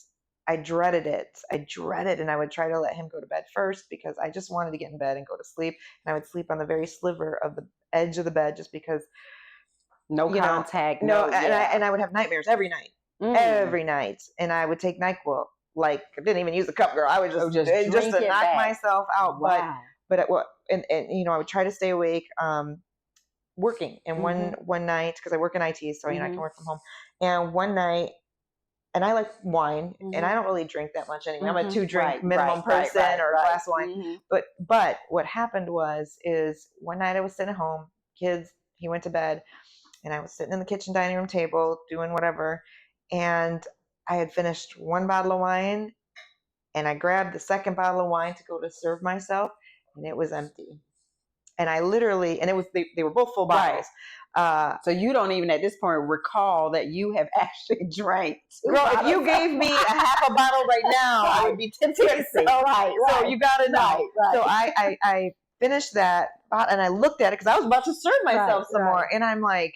S2: I dreaded it. And I would try to let him go to bed first because I just wanted to get in bed and go to sleep. And I would sleep on the very sliver of the edge of the bed just because
S1: no contact.
S2: And I would have nightmares every night, and I would take NyQuil. Like, I didn't even use the cup, girl. I would just to knock myself out.
S1: Wow.
S2: But I would try to stay awake, working. And one night, because I work in IT, so I can work from home. And one night, and I like wine, and I don't really drink that much anyway. I'm a 2-drink minimum person, or a glass of wine. But what happened is one night I was sitting at home, he went to bed, and I was sitting in the kitchen dining room table doing whatever, and I had finished one bottle of wine, and I grabbed the second bottle of wine to go to serve myself, and it was empty. And I literally, and it was they were both full bottles.
S1: So you don't even at this point recall that you have actually drank.
S2: Girl, if you gave me a half a bottle right now, I would be tipsy. So you gotta know. Right. So I finished that bottle, and I looked at it because I was about to serve myself some more, and I'm like,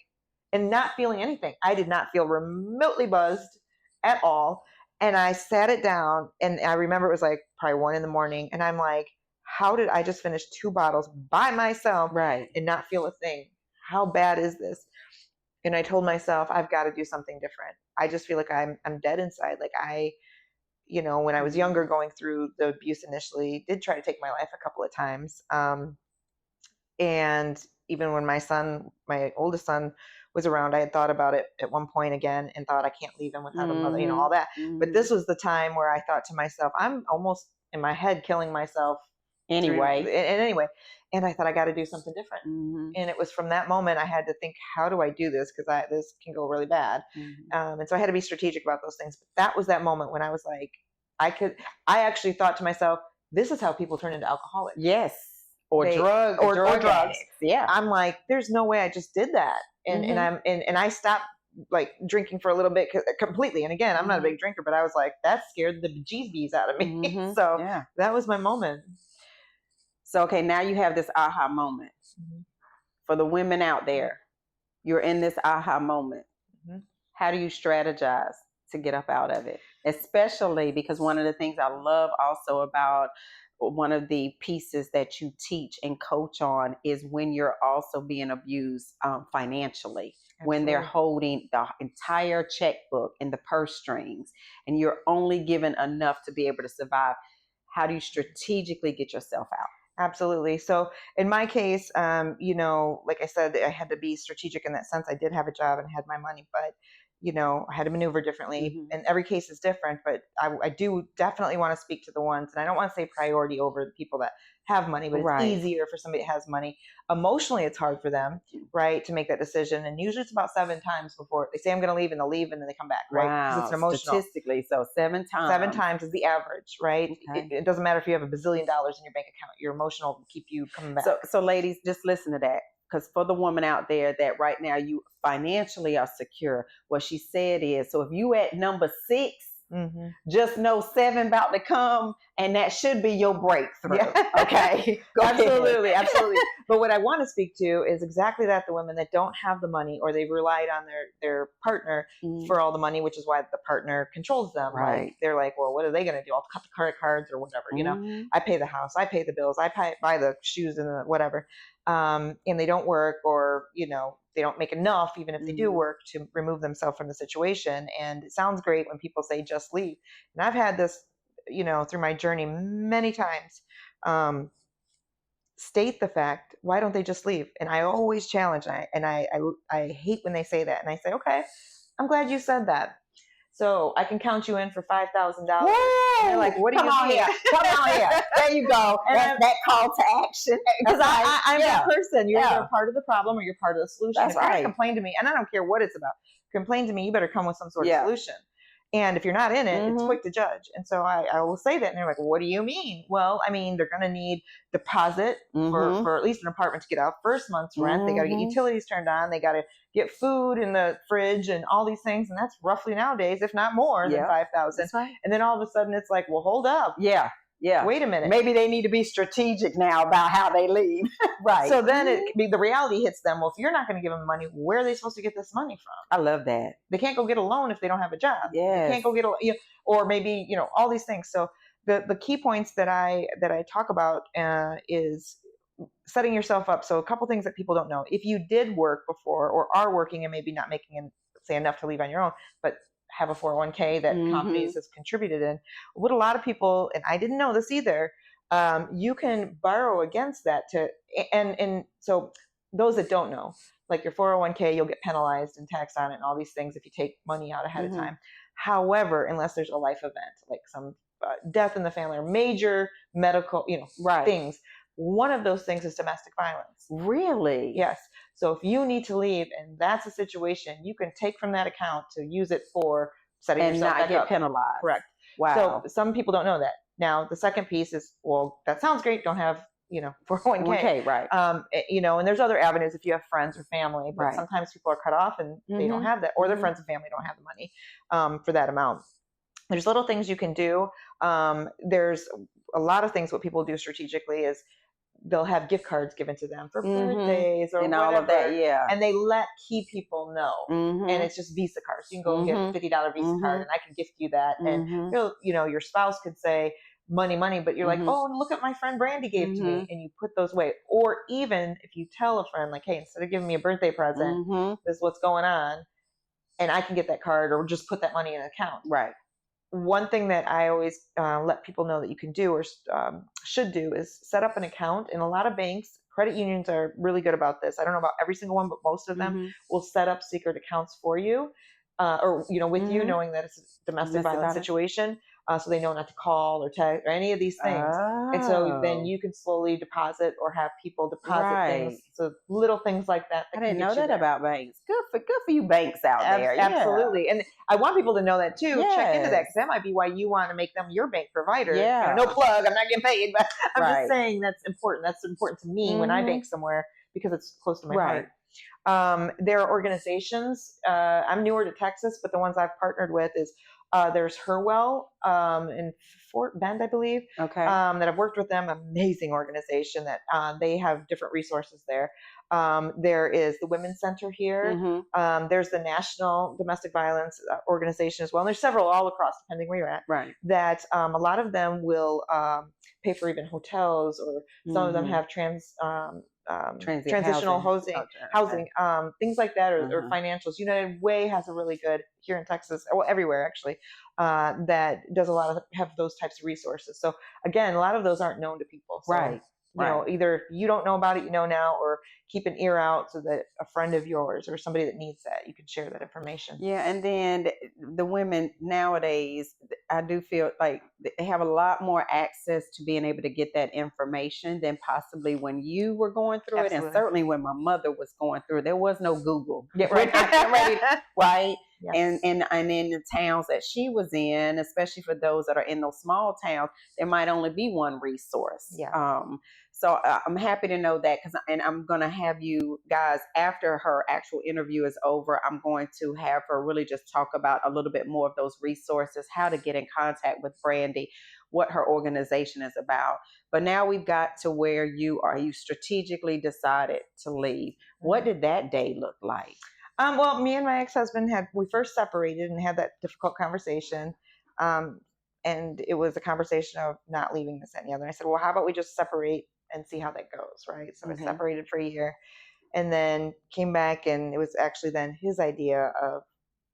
S2: and not feeling anything. I did not feel remotely buzzed at all. And I sat it down, and I remember it was like probably 1 a.m, and I'm like, how did I just finish 2 bottles by myself and not feel a thing? How bad is this? And I told myself, I've got to do something different. I just feel like I'm dead inside. Like when I was younger, going through the abuse initially, did try to take my life a couple of times. And even when my oldest son was around, I had thought about it at one point again and thought, I can't leave him without a mother, all that. But this was the time where I thought to myself, I'm almost in my head killing myself anyway. And I thought, I got to do something different. And it was from that moment I had to think, how do I do this? Because this can go really bad. And so I had to be strategic about those things. But that was that moment when I was like, I actually thought to myself, this is how people turn into alcoholics.
S1: Yes. Or drugs. Yeah.
S2: I'm like, there's no way I just did that. And I stopped like drinking for a little bit completely. And again, I'm not a big drinker, but I was like, that scared the bejeebies out of me. So that was my moment.
S1: So, okay, now you have this aha moment. For the women out there, you're in this aha moment. How do you strategize to get up out of it? Especially because one of the things I love also about one of the pieces that you teach and coach on is when you're also being abused financially. Absolutely. When they're holding the entire checkbook and the purse strings, and you're only given enough to be able to survive. How do you strategically get yourself out?
S2: Absolutely. So in my case, like I said, I had to be strategic in that sense. I did have a job and had my money, but I had to maneuver differently,
S1: Mhm.
S2: and every case is different, but I do definitely want to speak to the ones, and I don't want to say priority over the people that have money, but it's
S1: Right.
S2: easier for somebody that has money. Emotionally, it's hard for them, right, to make that decision, and usually it's about 7 times before they say I'm going to leave, and they'll leave, and then they come back, right? Because
S1: Wow.
S2: it's an emotional.
S1: Statistically, so 7 times.
S2: 7 times is the average, right?
S1: Okay.
S2: It doesn't matter if you have $1 billion in your bank account. Your emotional will keep you coming back.
S1: So ladies, just listen to that. Because for the woman out there that right now you financially are secure, what she said is, so if you at number 6, just know 7 about to come, and that should be your breakthrough.
S2: Yeah.
S1: Okay. Go
S2: Absolutely,
S1: ahead.
S2: absolutely. But what I want to speak to is exactly that: the women that don't have the money, or they've relied on their partner for all the money, which is why the partner controls them.
S1: Right.
S2: Like, they're like, well, what are they going to do? I'll cut the credit cards or whatever. I pay the house, I pay the bills, I buy the shoes and the whatever. And they don't work, or they don't make enough, even if they do work, to remove themselves from the situation. And it sounds great when people say just leave, and I've had this through my journey many times. State the fact, why don't they just leave? And I always challenge, and I hate when they say that, and I say, okay, I'm glad you said that, so I can count you in for $5,000. They're like, what do you mean?
S1: Come on here. There you go. That call to action.
S2: Because I'm that person. You're either part of the problem or you're part of the solution.
S1: That's
S2: if you're
S1: right.
S2: gonna complain to me, and I don't care what it's about, complain to me, you better come with some sort of solution. And if you're not in it, it's quick to judge. And so I will say that, and they're like, well, what do you mean? Well, I mean, they're going to need deposit for at least an apartment to get out, first month's rent. They got to get utilities turned on. They got to get food in the fridge and all these things. And that's roughly nowadays, if not more than $5,000.
S1: Right.
S2: And then all of a sudden it's like, well, hold up.
S1: Yeah.
S2: Wait a minute.
S1: Maybe they need to be strategic now about how they leave. Right.
S2: So then the reality hits them. Well, if you're not going to give them money, where are they supposed to get this money from?
S1: I love that.
S2: They can't go get a loan if they don't have a job.
S1: Yes.
S2: They can't go get or maybe, all these things. So the key points that I talk about is setting yourself up. So a couple things that people don't know. If you did work before, or are working and maybe not making say enough to leave on your own, but have a 401k that companies has contributed in, what a lot of people, and I didn't know this either, you can borrow against that and so those that don't know, like your 401k, you'll get penalized and taxed on it and all these things if you take money out ahead of time. However, unless there's a life event, like some death in the family or major medical, things, one of those things is domestic violence.
S1: Really?
S2: Yes. So if you need to leave and that's a situation, you can take from that account to use it for setting yourself back up. And not get
S1: penalized.
S2: Correct.
S1: Wow.
S2: So some people don't know that. Now, the second piece is, well, that sounds great. Don't have, 401k.
S1: Right.
S2: And there's other avenues if you have friends or family, but sometimes people are cut off and they don't have that, or their friends and family don't have the money for that amount. There's little things you can do. There's a lot of things what people do strategically is they'll have gift cards given to them for birthdays or
S1: and
S2: whatever,
S1: all of that, and
S2: they let key people know, and it's just Visa cards. You can go and get a $50 Visa card, and I can gift you that, and your spouse could say money, but you're like, oh, look at my friend Brandie gave to me, and you put those away. Or even if you tell a friend, like, hey, instead of giving me a birthday present, this is what's going on, and I can get that card, or just put that money in an account.
S1: Right.
S2: One thing that I always let people know that you can do, or should do, is set up an account. In a lot of banks, credit unions are really good about this. I don't know about every single one, but most of them will set up secret accounts for you, or with you, knowing that it's a domestic violence situation, so they know not to call or text or any of these things. And so then you can slowly deposit or have people deposit things. So little things like that.
S1: I didn't know that about banks. Good for you banks out there.
S2: Absolutely. And I want people to know that too. Check into that, because that might be why you want to make them your bank provider. No plug. I'm not getting paid, but I'm just saying that's important. That's important to me when I bank somewhere, because it's close to my heart. There are organizations. I'm newer to Texas, but the ones I've partnered with is there's Herwell in Fort Bend, I believe.
S1: Okay.
S2: That I've worked with them. Amazing organization that they have different resources there. There is the Women's Center here. There's the National Domestic Violence Organization as well. And there's several all across, depending where you're at.
S1: Right.
S2: That a lot of them will pay for even hotels, or some of them have transitional housing, things like that, or financials. United Way has a really good, here in Texas, well, everywhere actually, that does a lot of have those types of resources. So again, a lot of those aren't known to people. So
S1: right.
S2: either if you don't know about it, now, or keep an ear out so that a friend of yours or somebody that needs that, you can share that information.
S1: Yeah, and then the women nowadays, I do feel like they have a lot more access to being able to get that information than possibly when you were going through it, and certainly when my mother was going through it. There was no Google.
S2: Yeah, right.
S1: Right.
S2: Yes.
S1: And in the towns that she was in, especially for those that are in those small towns, there might only be one resource.
S2: Yeah.
S1: So I'm happy to know that, and I'm going to have you guys, after her actual interview is over, I'm going to have her really just talk about a little bit more of those resources, how to get in contact with Brandie, what her organization is about. But now we've got to where you strategically decided to leave. What did that day look like?
S2: Well, me and my ex-husband we first separated and had that difficult conversation. And it was a conversation of not leaving this and the other. And I said, well, how about we just separate and see how that goes, right? So I separated for a year and then came back, and it was actually then his idea of,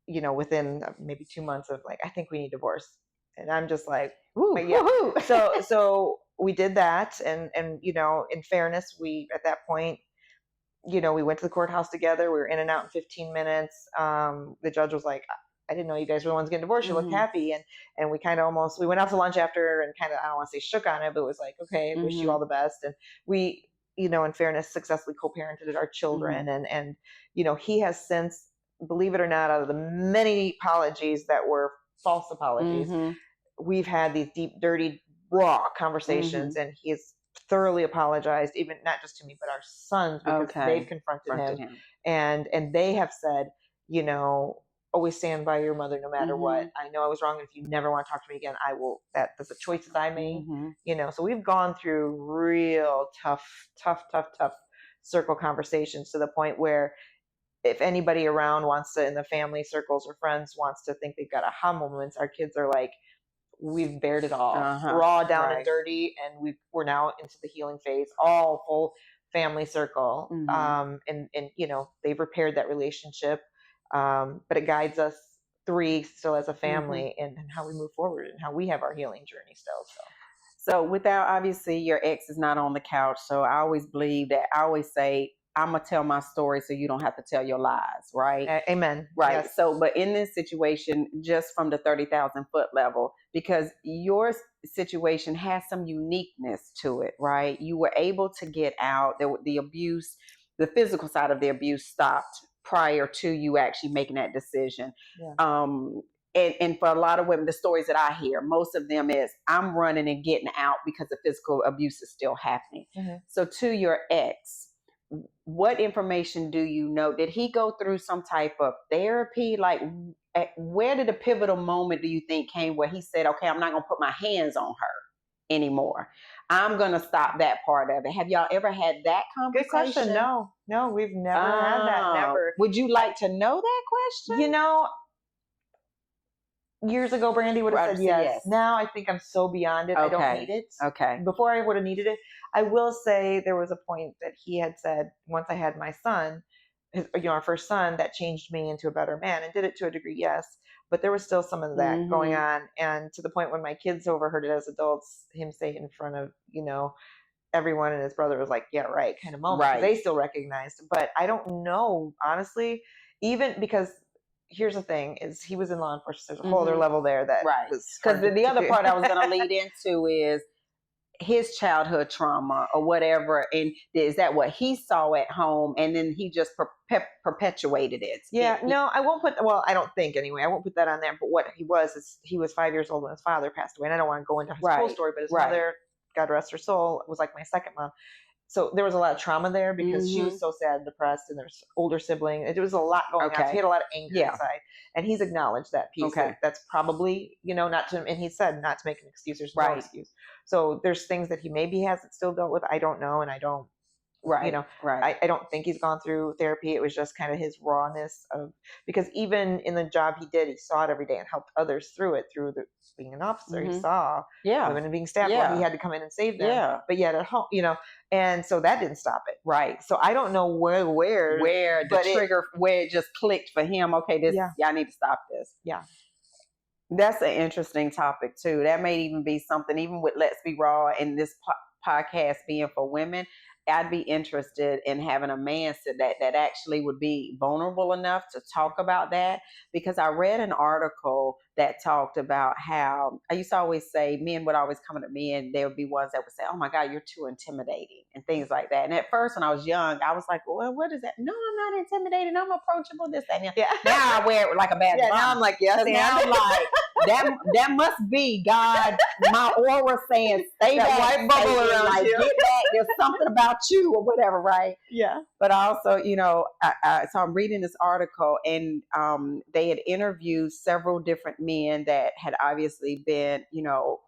S2: within maybe 2 months of like, I think we need divorce. And I'm just like,
S1: ooh,
S2: yeah. So we did that. And, in fairness, we, at that point, we went to the courthouse together. We were in and out in 15 minutes. The judge was like, I didn't know you guys were the ones getting divorced. You looked happy. And we kind of we went out to lunch after and kind of, I don't want to say shook on it, but it was like, okay, wish you all the best. And we, in fairness, successfully co-parented our children. And, he has since, believe it or not, out of the many apologies that were false apologies, we've had these deep, dirty, raw conversations, and he has thoroughly apologized, even not just to me, but our sons, because they've confronted him. And they have said, always stand by your mother no matter what. I know I was wrong. If you never want to talk to me again, I will. That's the choices I made. So we've gone through real tough circle conversations, to the point where if anybody around wants to, in the family circles or friends, wants to think they've got aha moments, our kids are like, we've bared it all, raw, down and dirty, and we're now into the healing phase, all full family circle. And they've repaired that relationship, but it guides us three still as a family, and how we move forward and how we have our healing journey still.
S1: So without, obviously your ex is not on the couch, so I always believe that, I always say, I'm going to tell my story so you don't have to tell your lies, right?
S2: Amen.
S1: Right.
S2: Yes.
S1: So, but in this situation, just from the 30,000 foot level, because your situation has some uniqueness to it, right? You were able to get out. The abuse, the physical side of the abuse stopped prior to you actually making that decision.
S2: Yeah.
S1: And for a lot of women, the stories that I hear, most of them is, I'm running and getting out because the physical abuse is still happening. So to your ex, what information do you know? Did he go through some type of therapy? Like, where did the pivotal moment, do you think, came where he said, okay, I'm not going to put my hands on her anymore. I'm going to stop that part of it. Have y'all ever had that conversation?
S2: Good question. No, we've never had that. Never.
S1: Would you like to know that question?
S2: Years ago, Brandie would have said yes. Now I think I'm so beyond it. I don't need it.
S1: Okay.
S2: Before I would have needed it. I will say there was a point that he had said, once I had my son, our first son, that changed me into a better man, and did it to a degree, yes. But there was still some of that going on. And to the point when my kids overheard it as adults, him say it in front of, everyone, and his brother was like, yeah, right, kind of moment. Right. They still recognized. But I don't know, honestly, even because here's the thing, is he was in law enforcement. There's a whole other level there that was,
S1: because the other part I was going to lead into is his childhood trauma or whatever, and is that what he saw at home, and then he just perpetuated it?
S2: No, I won't put, well, I don't think anyway, I won't put that on there. But what he was is, he was 5 years old when his father passed away, and I don't want to go into his whole story, but his mother, God rest her soul, was like my second mom. So there was a lot of trauma there, because she was so sad and depressed, and there's older sibling. There was a lot going on. So he had a lot of anger inside, and he's acknowledged that piece. That's probably, not to, and he said not to make an excuse. There's no excuse. So there's things that he maybe hasn't still dealt with. I don't know, and I don't. I don't think he's gone through therapy. It was just kind of his rawness of, because even in the job he did, he saw it every day and helped others through it, being an officer. He saw women being stabbed while he had to come in and save them. But yet at home, and so that didn't stop it. Right. So I don't know where
S1: the trigger, where it just clicked for him. Okay, I need to stop this.
S2: Yeah.
S1: That's an interesting topic too. That may even be something, even with Let's Be Raw in this podcast being for women, I'd be interested in having a man that actually would be vulnerable enough to talk about that, because I read an article that talked about how I used to always say men would always come to me and there would be ones that would say, "Oh my God, you're too intimidating," and things like that. And at first, when I was young, I was like, "Well, what is that?" No, I'm not intimidating. I'm approachable. This, that, and that.
S2: Yeah.
S1: Now I wear it like a badge of honor.
S2: Now I'm like, yes,
S1: now I'm like, that must be God, my aura saying, stay
S2: that
S1: back,
S2: white bubble
S1: baby,
S2: around
S1: like,
S2: you.
S1: get back. There's something about you or whatever, right?
S2: Yeah.
S1: But also, so I'm reading this article, and they had interviewed several different men that had obviously been,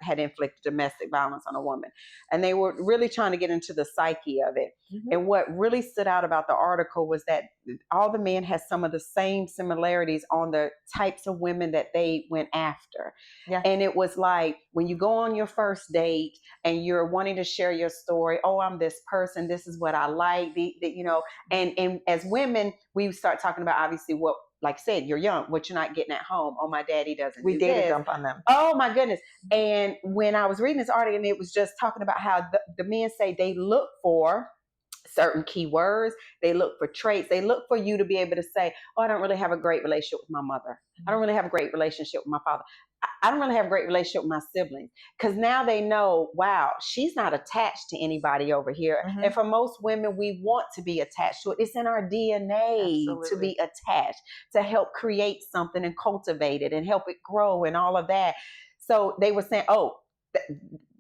S1: had inflicted domestic violence on a woman. And they were really trying to get into the psyche of it. Mm-hmm. And what really stood out about the article was that all the men had some of the same similarities on the types of women that they went after.
S2: Yeah.
S1: And it was like, when you go on your first date and you're wanting to share your story, oh, I'm this person, this is what I like, and as women, we start talking about obviously what, like I said, you're young, what you're not getting at home. Oh, my daddy doesn't
S2: We
S1: do
S2: data
S1: this.
S2: dump on them.
S1: Oh my goodness. And when I was reading this article, and it was just talking about how the men say they look for certain keywords, they look for traits, they look for you to be able to say, oh, I don't really have a great relationship with my mother. I don't really have a great relationship with my father. I don't really have a great relationship with my siblings. Because now they know, wow, she's not attached to anybody over here. Mm-hmm. And for most women, we want to be attached to it. It's in our DNA to be attached, to help create something and cultivate it and help it grow and all of that. So they were saying,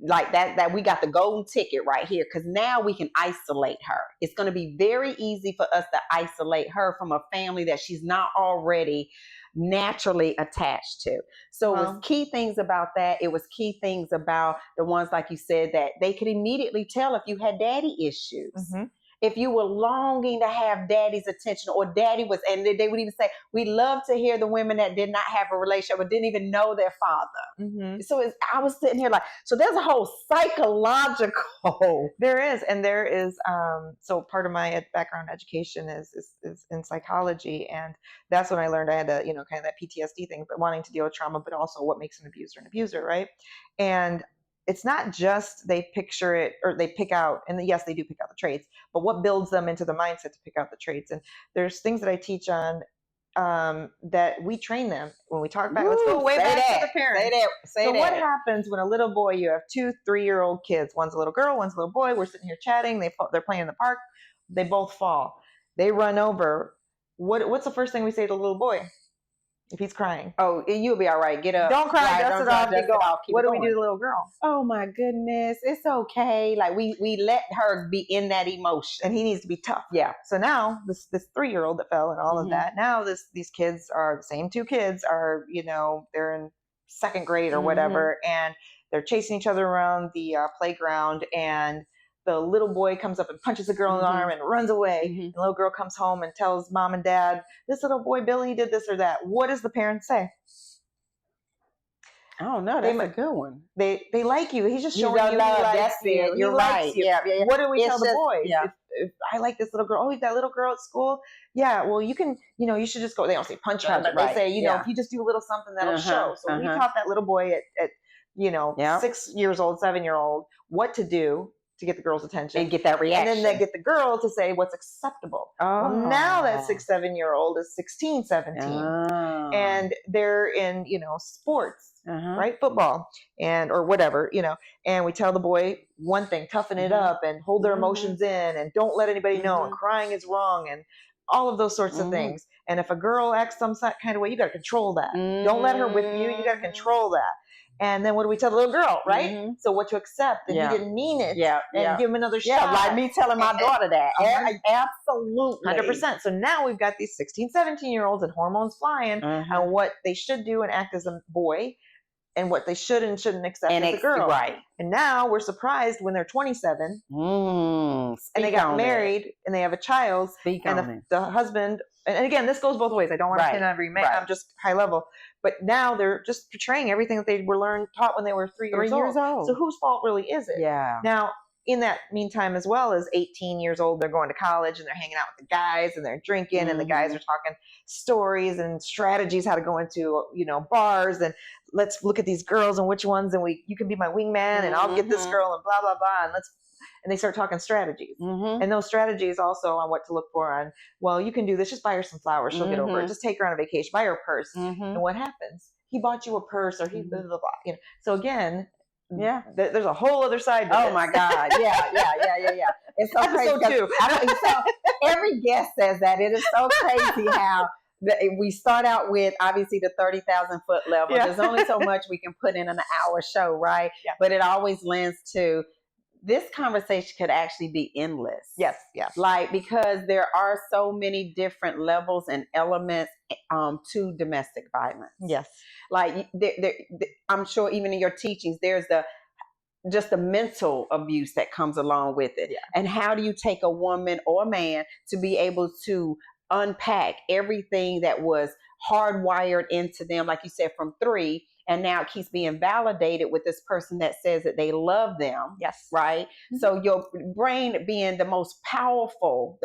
S1: like that we got the golden ticket right here, because now we can isolate her. It's going to be very easy for us to isolate her from a family that she's not already naturally attached to. So it was key things about that. It was key things about the ones, like you said, that they could immediately tell if you had daddy issues. Mm-hmm. If you were longing to have daddy's attention, or daddy was, and they would even say, we love to hear the women that did not have a relationship or didn't even know their father. Mm-hmm. So I was sitting here like, so there's a whole psychological.
S2: There is, and there is, so part of my background education is in psychology. And that's when I learned I had to, kind of that PTSD thing, but wanting to deal with trauma, but also what makes an abuser, right? And it's not just they picture it or they pick out, and yes, they do pick out the traits, but what builds them into the mindset to pick out the traits. And there's things that I teach on that we train them when we talk back. Let's go way back to the parents. So what happens when a little boy, you have 2-3-year-old kids, one's a little girl, one's a little boy, we're sitting here chatting, they're playing in the park, they both fall, they run over. What's the first thing we say to the little boy if he's crying?
S1: Oh, you'll be all right. Get up.
S2: Don't cry. Dust it off. Get going. What do we do to the little girl?
S1: Oh my goodness, it's okay. Like we let her be in that emotion,
S2: and he needs to be tough.
S1: Yeah.
S2: So now this 3-year-old that fell and all of that. Now these kids are the same 2 kids are they're in 2nd grade or whatever, and they're chasing each other around the playground, and the little boy comes up and punches the girl in the arm and runs away. And the little girl comes home and tells mom and dad, this little boy Billy did this or that. What does the parent say?
S1: I don't know. That's a good one.
S2: They like you. He's just showing you he likes you.
S1: You're right. Yeah.
S2: What do we tell the boys? Yeah. If I like this little girl. Oh, that little girl at school. Yeah. Well, you can. You should just go. They don't say punch her, but they say, if you just do a little something, that'll show. So we taught that little boy at 6 years old, 7-year-old, what to do to get the girl's attention
S1: and get that reaction,
S2: and then they get the girl to say what's acceptable. Well, now that 6-7-year-old is 16, 17, and they're in sports, right, football or whatever, and we tell the boy one thing: toughen it up and hold their emotions in, and don't let anybody know, and crying is wrong, and all of those sorts of things. And if a girl acts some kind of way, you got to control that. Don't let her whip you. You got to control that. And then what do we tell the little girl, right? So what to accept, and you didn't mean it, and give him another shot.
S1: Yeah, like me telling my daughter that. Absolutely.
S2: 100%. So now we've got these 16, 17-year-olds and hormones flying on what they should do and act as a boy, and what they should and shouldn't accept as a girl.
S1: Right.
S2: And now we're surprised when they're 27 and they got married and they have a child, and the husband, and again, this goes both ways. I don't want to pin on every man. I'm just high level. But now they're just portraying everything that they were taught when they were 3 years old. So whose fault really is it?
S1: Yeah.
S2: Now, in that meantime, as well as 18 years old, they're going to college and they're hanging out with the guys and they're drinking and the guys are talking stories and strategies, how to go into, bars, and let's look at these girls and which ones, and you can be my wingman and I'll get this girl and blah, blah, blah. And let's and they start talking strategies.
S1: Mm-hmm.
S2: And those strategies also on what to look for on, well, you can do this, just buy her some flowers, she'll get over it. Just take her on a vacation, buy her a purse. And what happens? He bought you a purse, or he blah, blah, blah, you know. So again, there's a whole other side to this.
S1: Oh my God. Yeah. It's so
S2: Episode
S1: crazy.
S2: 2.
S1: So every guest says that. It is so crazy how we start out with obviously the 30,000 foot level.
S2: Yeah.
S1: There's only so much we can put in an hour show, right?
S2: Yeah.
S1: But it always lends to this conversation could actually be endless.
S2: Yes.
S1: Like, because there are so many different levels and elements to domestic violence.
S2: Yes.
S1: Like, I'm sure even in your teachings, there's just the mental abuse that comes along with it.
S2: Yeah.
S1: And how do you take a woman or a man to be able to unpack everything that was hardwired into them, like you said, from 3, and now it keeps being validated with this person that says that they love them.
S2: Yes.
S1: Right. Mm-hmm. So your brain being the most powerful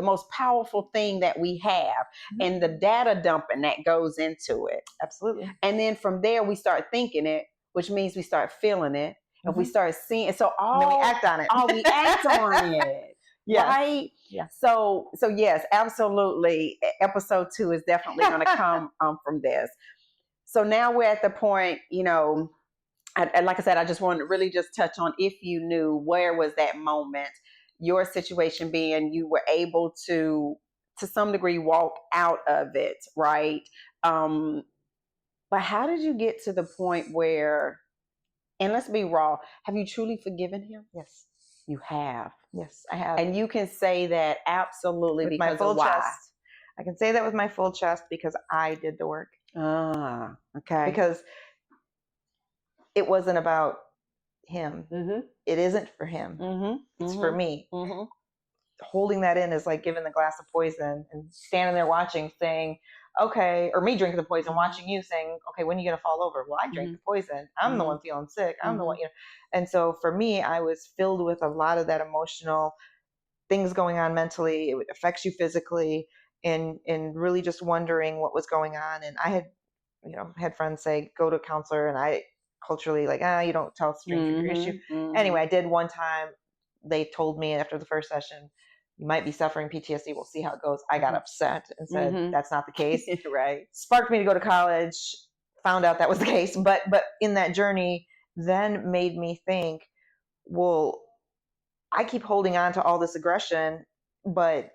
S1: thing that we have, and the data dumping that goes into it.
S2: Absolutely.
S1: And then from there we start thinking it, which means we start feeling it. And we start seeing it. So
S2: then we act on it.
S1: We act on it.
S2: Yes.
S1: Right?
S2: Yeah.
S1: So yes, absolutely. Episode 2 is definitely going to come from this. So now we're at the point, you know, like I said, I just wanted to really just touch on, if you knew, where was that moment, your situation being you were able to some degree walk out of it, right? But how did you get to the point where, and let's be raw, have you truly forgiven him?
S2: Yes.
S1: You have.
S2: Yes, I have.
S1: And you can say that absolutely
S2: with
S1: because
S2: my full
S1: of why.
S2: chest. I can say that with my full chest because I did the work.
S1: Okay.
S2: Because it wasn't about him.
S1: Mm-hmm.
S2: It isn't for him.
S1: Mm-hmm.
S2: It's for me.
S1: Mm-hmm.
S2: Holding that in is like giving the glass of poison and standing there watching, saying, okay, or me drinking the poison, watching you saying, okay, when are you going to fall over? Well, I drank the poison. I'm the one feeling sick. I'm the one, you know. And so for me, I was filled with a lot of that emotional things going on mentally. It affects you physically, and really just wondering what was going on. And I had, you know, had friends say, go to a counselor, and I culturally like, you don't tell a stranger your issue. Anyway, I did one time. They told me after the first session, you might be suffering PTSD. We'll see how it goes. I got upset and said, that's not the case.
S1: Right.
S2: Sparked me to go to college, found out that was the case. But in that journey then made me think, well, I keep holding on to all this aggression, but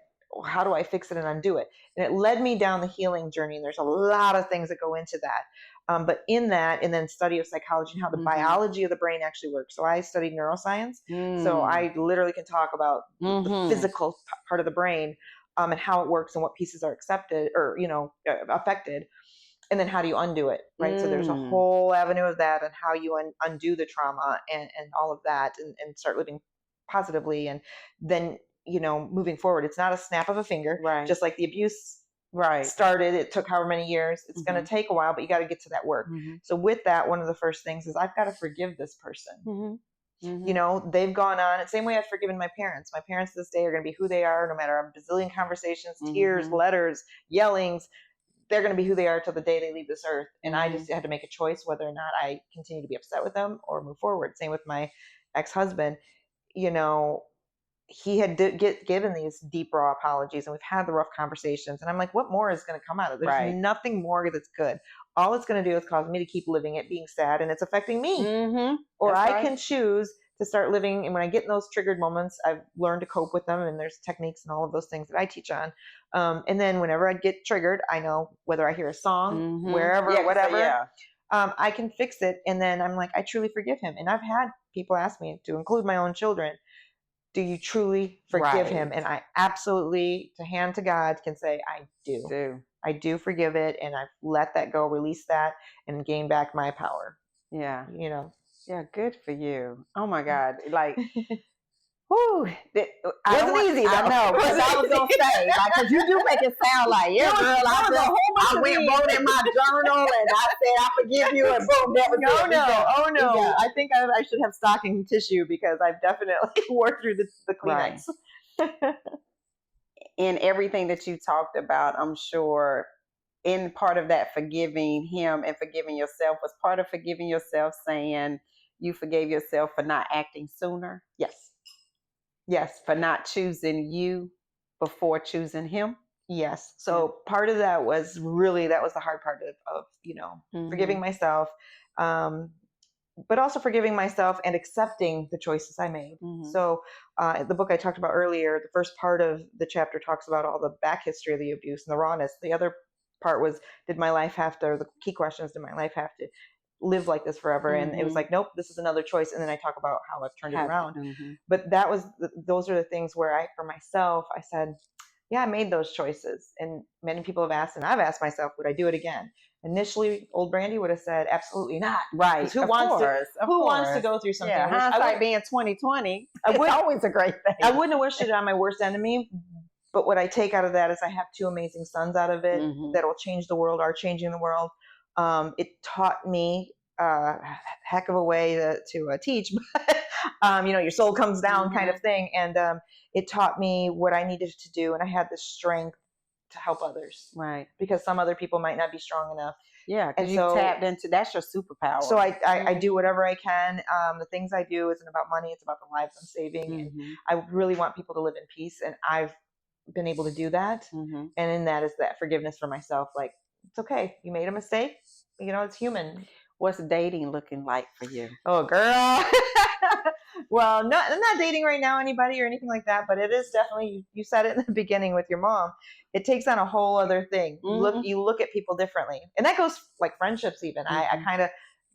S2: how do I fix it and undo it? And it led me down the healing journey. And there's a lot of things that go into that. But in that, and then study of psychology and how the biology of the brain actually works. So I studied neuroscience. So I literally can talk about the physical part of the brain, and how it works and what pieces are accepted or, you know, affected. And then how do you undo it, right? So there's a whole avenue of that and how you undo the trauma and all of that and start living positively. And then, you know, moving forward, it's not a snap of a finger,
S1: right?
S2: Just like the abuse started, it took however many years. It's going to take a while, but you got to get to that work. So with that, one of the first things is I've got to forgive this person. You know, they've gone on. Same way I've forgiven my parents. My parents to this day are going to be who they are, no matter a bazillion conversations, tears, letters, yellings. They're going to be who they are till the day they leave this earth. And I just had to make a choice whether or not I continue to be upset with them or move forward. Same with my ex-husband. You know, he had given these deep, raw apologies, and we've had the rough conversations. And I'm like, what more is going to come out of it? There's nothing more that's good. All it's going to do is cause me to keep living it, being sad, and it's affecting me. Or I can choose to start living. And when I get in those triggered moments, I've learned to cope with them. And there's techniques and all of those things that I teach on. And then whenever I get triggered, I know whether I hear a song, wherever, whatever, I can fix it. And then I'm like, I truly forgive him. And I've had people ask me, to include my own children, do you truly forgive him? And I absolutely, to hand to God, can say, I do. I do forgive it. And I've let that go, release that, and gain back my power.
S1: Yeah.
S2: You know?
S1: Yeah, good for you. Oh my God. Like, whoo. It
S2: wasn't easy though.
S1: I know, because I was going to say, like, because you do make it sound like, yeah, girl, I went and wrote in my journal and I said, I forgive you, and boom, that was it.
S2: Oh no. I think I should have stocking tissue because I've definitely worked through the Kleenex.
S1: In everything that you talked about, I'm sure in part of that forgiving him and forgiving yourself was part of forgiving yourself saying you forgave yourself for not acting sooner.
S2: Yes. Yes.
S1: For not choosing you before choosing him.
S2: Yes. So part of that was the hard part of forgiving myself, but also forgiving myself and accepting the choices I made. So the book I talked about earlier, the first part of the chapter talks about all the back history of the abuse and the rawness. The other part was, the key question is, did my life have to live like this forever? And it was like, nope, this is another choice. And then I talk about how I've turned it around. But those are the things where for myself, I said, yeah, I made those choices. And many people have asked, and I've asked myself, would I do it again? Initially, old Brandie would have said, absolutely not.
S1: Right.
S2: Who wants to go through something?
S1: Yeah, hindsight being 2020, it's always a great thing.
S2: I wouldn't have wished it on my worst enemy. But what I take out of that is I have two amazing sons out of it that will change the world, are changing the world. It taught me a heck of a way to teach, but your soul comes down kind of thing. And it taught me what I needed to do. And I had the strength to help others.
S1: Right.
S2: Because some other people might not be strong enough.
S1: Yeah, because you tapped into, that's your superpower.
S2: So I do whatever I can. The things I do isn't about money. It's about the lives I'm saving. And I really want people to live in peace. And I've been able to do that. And in that is that forgiveness for myself. Like, it's okay. You made a mistake. It's human.
S1: What's dating looking like for you?
S2: Oh, girl. Well, I'm not dating right now anybody or anything like that, but it is definitely, you said it in the beginning with your mom, it takes on a whole other thing. You look at people differently. And that goes like friendships even. I kind of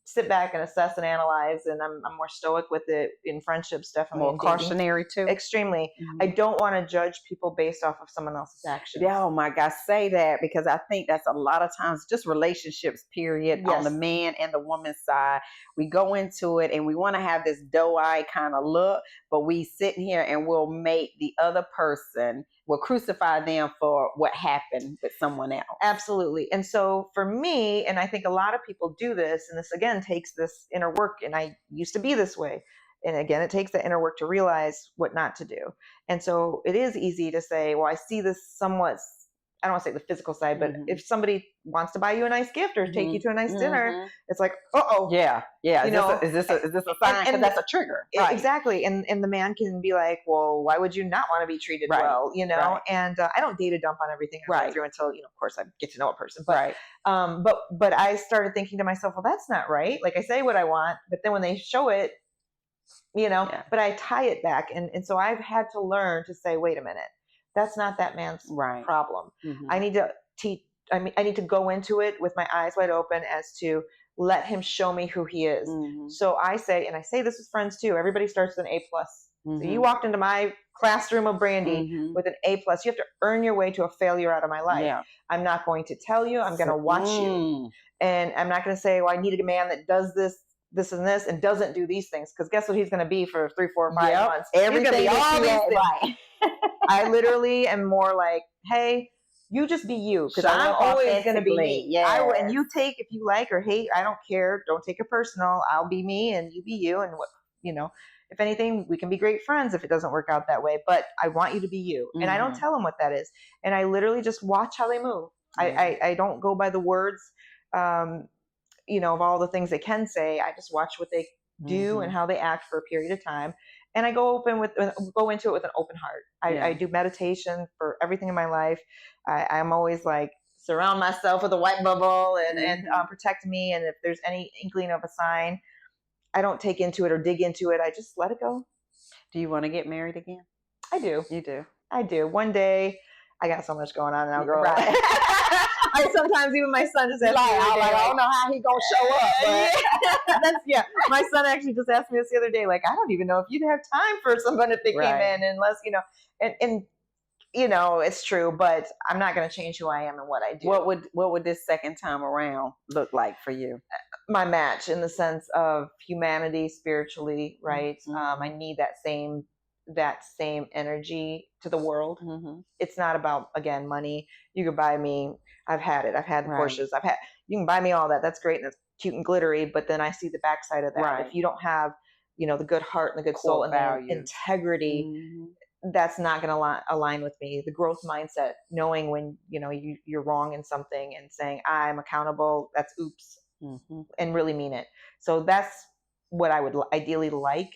S2: sit back and assess and analyze, and I'm more stoic with it in friendships, definitely.
S1: More cautionary too.
S2: Extremely. I don't want to judge people based off of someone else's actions.
S1: Yeah, oh my God, say that, because I think that's a lot of times just relationships, period, on the man and the woman's side. We go into it and we want to have this doe-eyed kind of look, but we sit here and we'll make the other person, we'll crucify them for what happened with someone else.
S2: Absolutely. And so for me, and I think a lot of people do this, and this again takes this inner work, and I used to be this way. And again, it takes the inner work to realize what not to do. And so it is easy to say, well, I see this somewhat, I don't want to say the physical side, but if somebody wants to buy you a nice gift or take you to a nice dinner, it's like, uh-oh.
S1: Yeah. Is this a sign? Because that's a trigger.
S2: Right. Exactly. And the man can be like, well, why would you not want to be treated well?
S1: Right.
S2: And I don't data dump on everything I go through until, of course, I get to know a person. But, but I started thinking to myself, well, that's not right. Like, I say what I want, but then when they show it, but I tie it back. And so I've had to learn to say, wait a minute, that's not that man's problem. I need to I need to go into it with my eyes wide open as to let him show me who he is. So I say, and I say this with friends too, everybody starts with an A+. So you walked into my classroom of Brandie with an A+. You have to earn your way to a failure out of my life. Yeah. I'm not going to tell you. I'm going to watch you. And I'm not going to say, well, I need a man that does this and this and doesn't do these things, because guess what he's going to be for 3, 4, 5 months?
S1: Everything
S2: all these things. I literally am more like, hey, you just be you, because I'm always going to be me. Yeah. And you take, if you like or hate, I don't care. Don't take it personal. I'll be me and you be you. And if anything, we can be great friends if it doesn't work out that way. But I want you to be you. And I don't tell them what that is. And I literally just watch how they move. I don't go by the words, of all the things they can say. I just watch what they do and how they act for a period of time. And I go into it with an open heart. I do meditation for everything in my life. I'm always like, surround myself with a white bubble and protect me. And if there's any inkling of a sign, I don't take into it or dig into it. I just let it go.
S1: Do you want to get married again?
S2: I do.
S1: You do?
S2: I do. One day, I got so much going on now, girl. Right. Sometimes even my son just asks me,
S1: I don't know how he gonna show up.
S2: But my son actually just asked me this the other day, like, I don't even know if you'd have time for someone if they came in, unless and it's true, but I'm not going to change who I am and what I do.
S1: What would this second time around look like for you?
S2: My match, in the sense of humanity, spiritually, right? I need that same energy to the world. It's not about, again, money. You could buy me. I've had it. I've had the Porsches. You can buy me all that. That's great and it's cute and glittery. But then I see the backside of that. Right. If you don't have, the good heart and the good soul and the integrity, that's not going to align with me. The growth mindset, knowing when, you're wrong in something and saying, I'm accountable. That's oops. And really mean it. So that's what I would ideally like.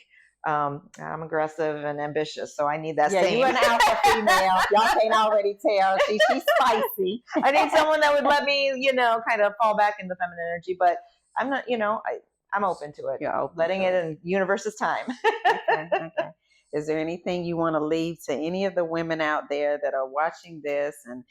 S2: I'm aggressive and ambitious, so I need that
S1: Yeah,
S2: same.
S1: you an alpha female. Y'all can't already tell. She's spicy.
S2: I need someone that would let me, kind of fall back into feminine energy, but I'm not, I'm open to it.
S1: You're open
S2: letting
S1: to
S2: it in universe's time.
S1: Okay. Is there anything you want to leave to any of the women out there that are watching this? And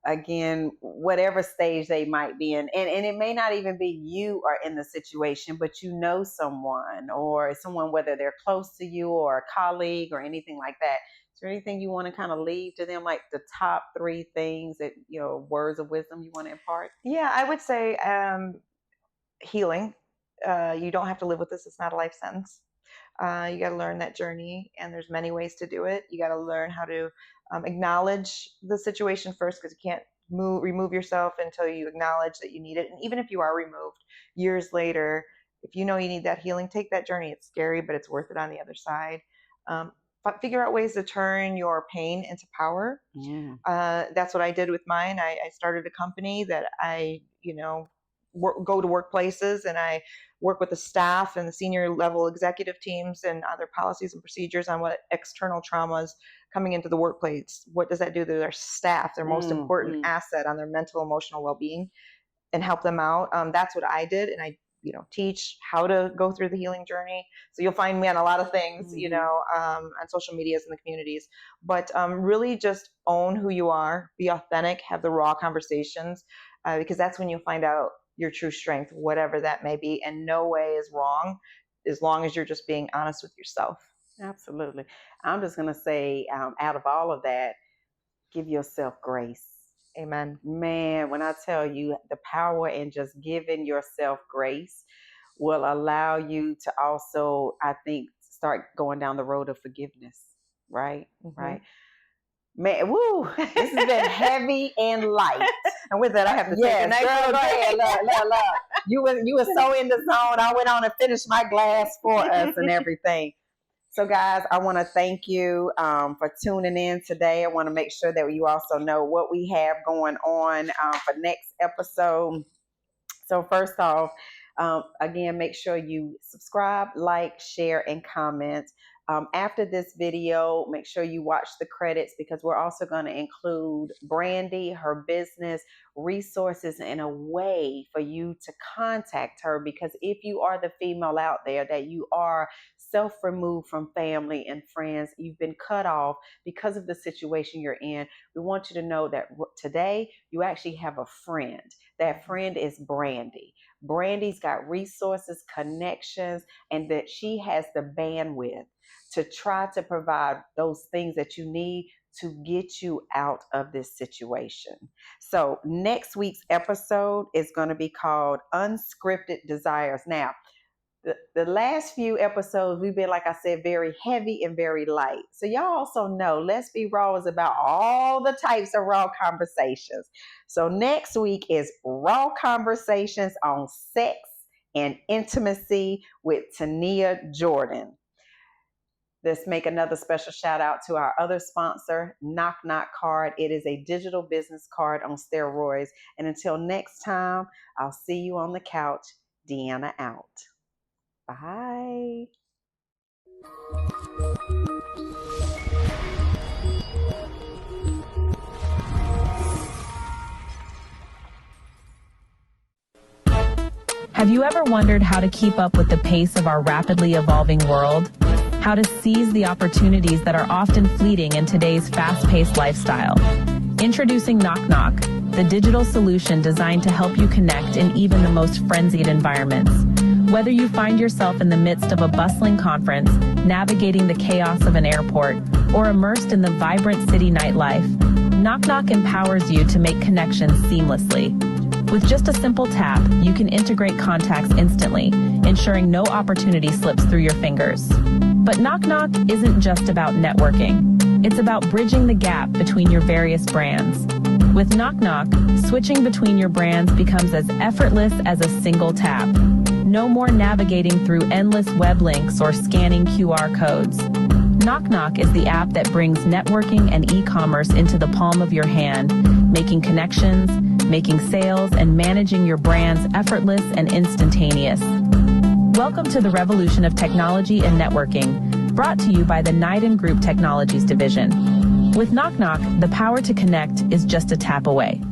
S1: again, whatever stage they might be in, and it may not even be you are in the situation, but you know someone, or someone, whether they're close to you or a colleague or anything like that. Is there anything you want to kind of leave to them, like the top 3 things that, words of wisdom you want to impart?
S2: Yeah, I would say healing. You don't have to live with this. It's not a life sentence. You got to learn that journey, and there's many ways to do it. You got to learn how to acknowledge the situation first, because you can't remove yourself until you acknowledge that you need it. And even if you are removed years later, if you know you need that healing, take that journey. It's scary, but it's worth it on the other side. But figure out ways to turn your pain into power. That's what I did with mine. I started a company that I, go to workplaces, and I work with the staff and the senior level executive teams and other policies and procedures on what external traumas coming into the workplace. What does that do to their staff, their most important asset on their mental, emotional well-being, and help them out. That's what I did. And I, teach how to go through the healing journey. So you'll find me on a lot of things, on social medias and the communities, but really just own who you are, be authentic, have the raw conversations, because that's when you'll find out your true strength, whatever that may be. And no way is wrong, as long as you're just being honest with yourself.
S1: Absolutely. I'm just going to say, out of all of that, give yourself grace.
S2: Amen.
S1: Man, when I tell you, the power in just giving yourself grace will allow you to also, I think, start going down the road of forgiveness. Right? Right. Man, woo, this has been heavy and light.
S2: And with that, I have to take a nice
S1: girl, go ahead. Look. You were so in the zone. I went on and finished my glass for us and everything. So guys, I want to thank you for tuning in today. I want to make sure that you also know what we have going on for next episode. So first off, again, make sure you subscribe, like, share, and comment. After this video, make sure you watch the credits, because we're also going to include Brandie, her business, resources, and a way for you to contact her. Because if you are the female out there that you are self-removed from family and friends, you've been cut off because of the situation you're in, we want you to know that today you actually have a friend. That friend is Brandie. Brandie's got resources, connections, and that she has the bandwidth to try to provide those things that you need to get you out of this situation. So next week's episode is going to be called Unscripted Desires. Now, the last few episodes, we've been, like I said, very heavy and very light. So y'all also know Let's Be Raw is about all the types of raw conversations. So next week is Raw Conversations on Sex and Intimacy with Tania Jordan. Let's make another special shout out to our other sponsor, Knock Knock Card. It is a digital business card on steroids. And until next time, I'll see you on the couch. Deanna out. Bye.
S4: Have you ever wondered how to keep up with the pace of our rapidly evolving world? How to seize the opportunities that are often fleeting in today's fast-paced lifestyle? Introducing Knock Knock, the digital solution designed to help you connect in even the most frenzied environments. Whether you find yourself in the midst of a bustling conference, navigating the chaos of an airport, or immersed in the vibrant city nightlife, Knock Knock empowers you to make connections seamlessly. With just a simple tap, you can integrate contacts instantly, ensuring no opportunity slips through your fingers. But Knock Knock isn't just about networking. It's about bridging the gap between your various brands. With Knock Knock, switching between your brands becomes as effortless as a single tap. No more navigating through endless web links or scanning QR codes. Knock Knock is the app that brings networking and e-commerce into the palm of your hand, making connections, making sales, and managing your brands effortless and instantaneous. Welcome to the revolution of technology and networking, brought to you by the Knight & Group Technologies Division. With Knock Knock, the power to connect is just a tap away.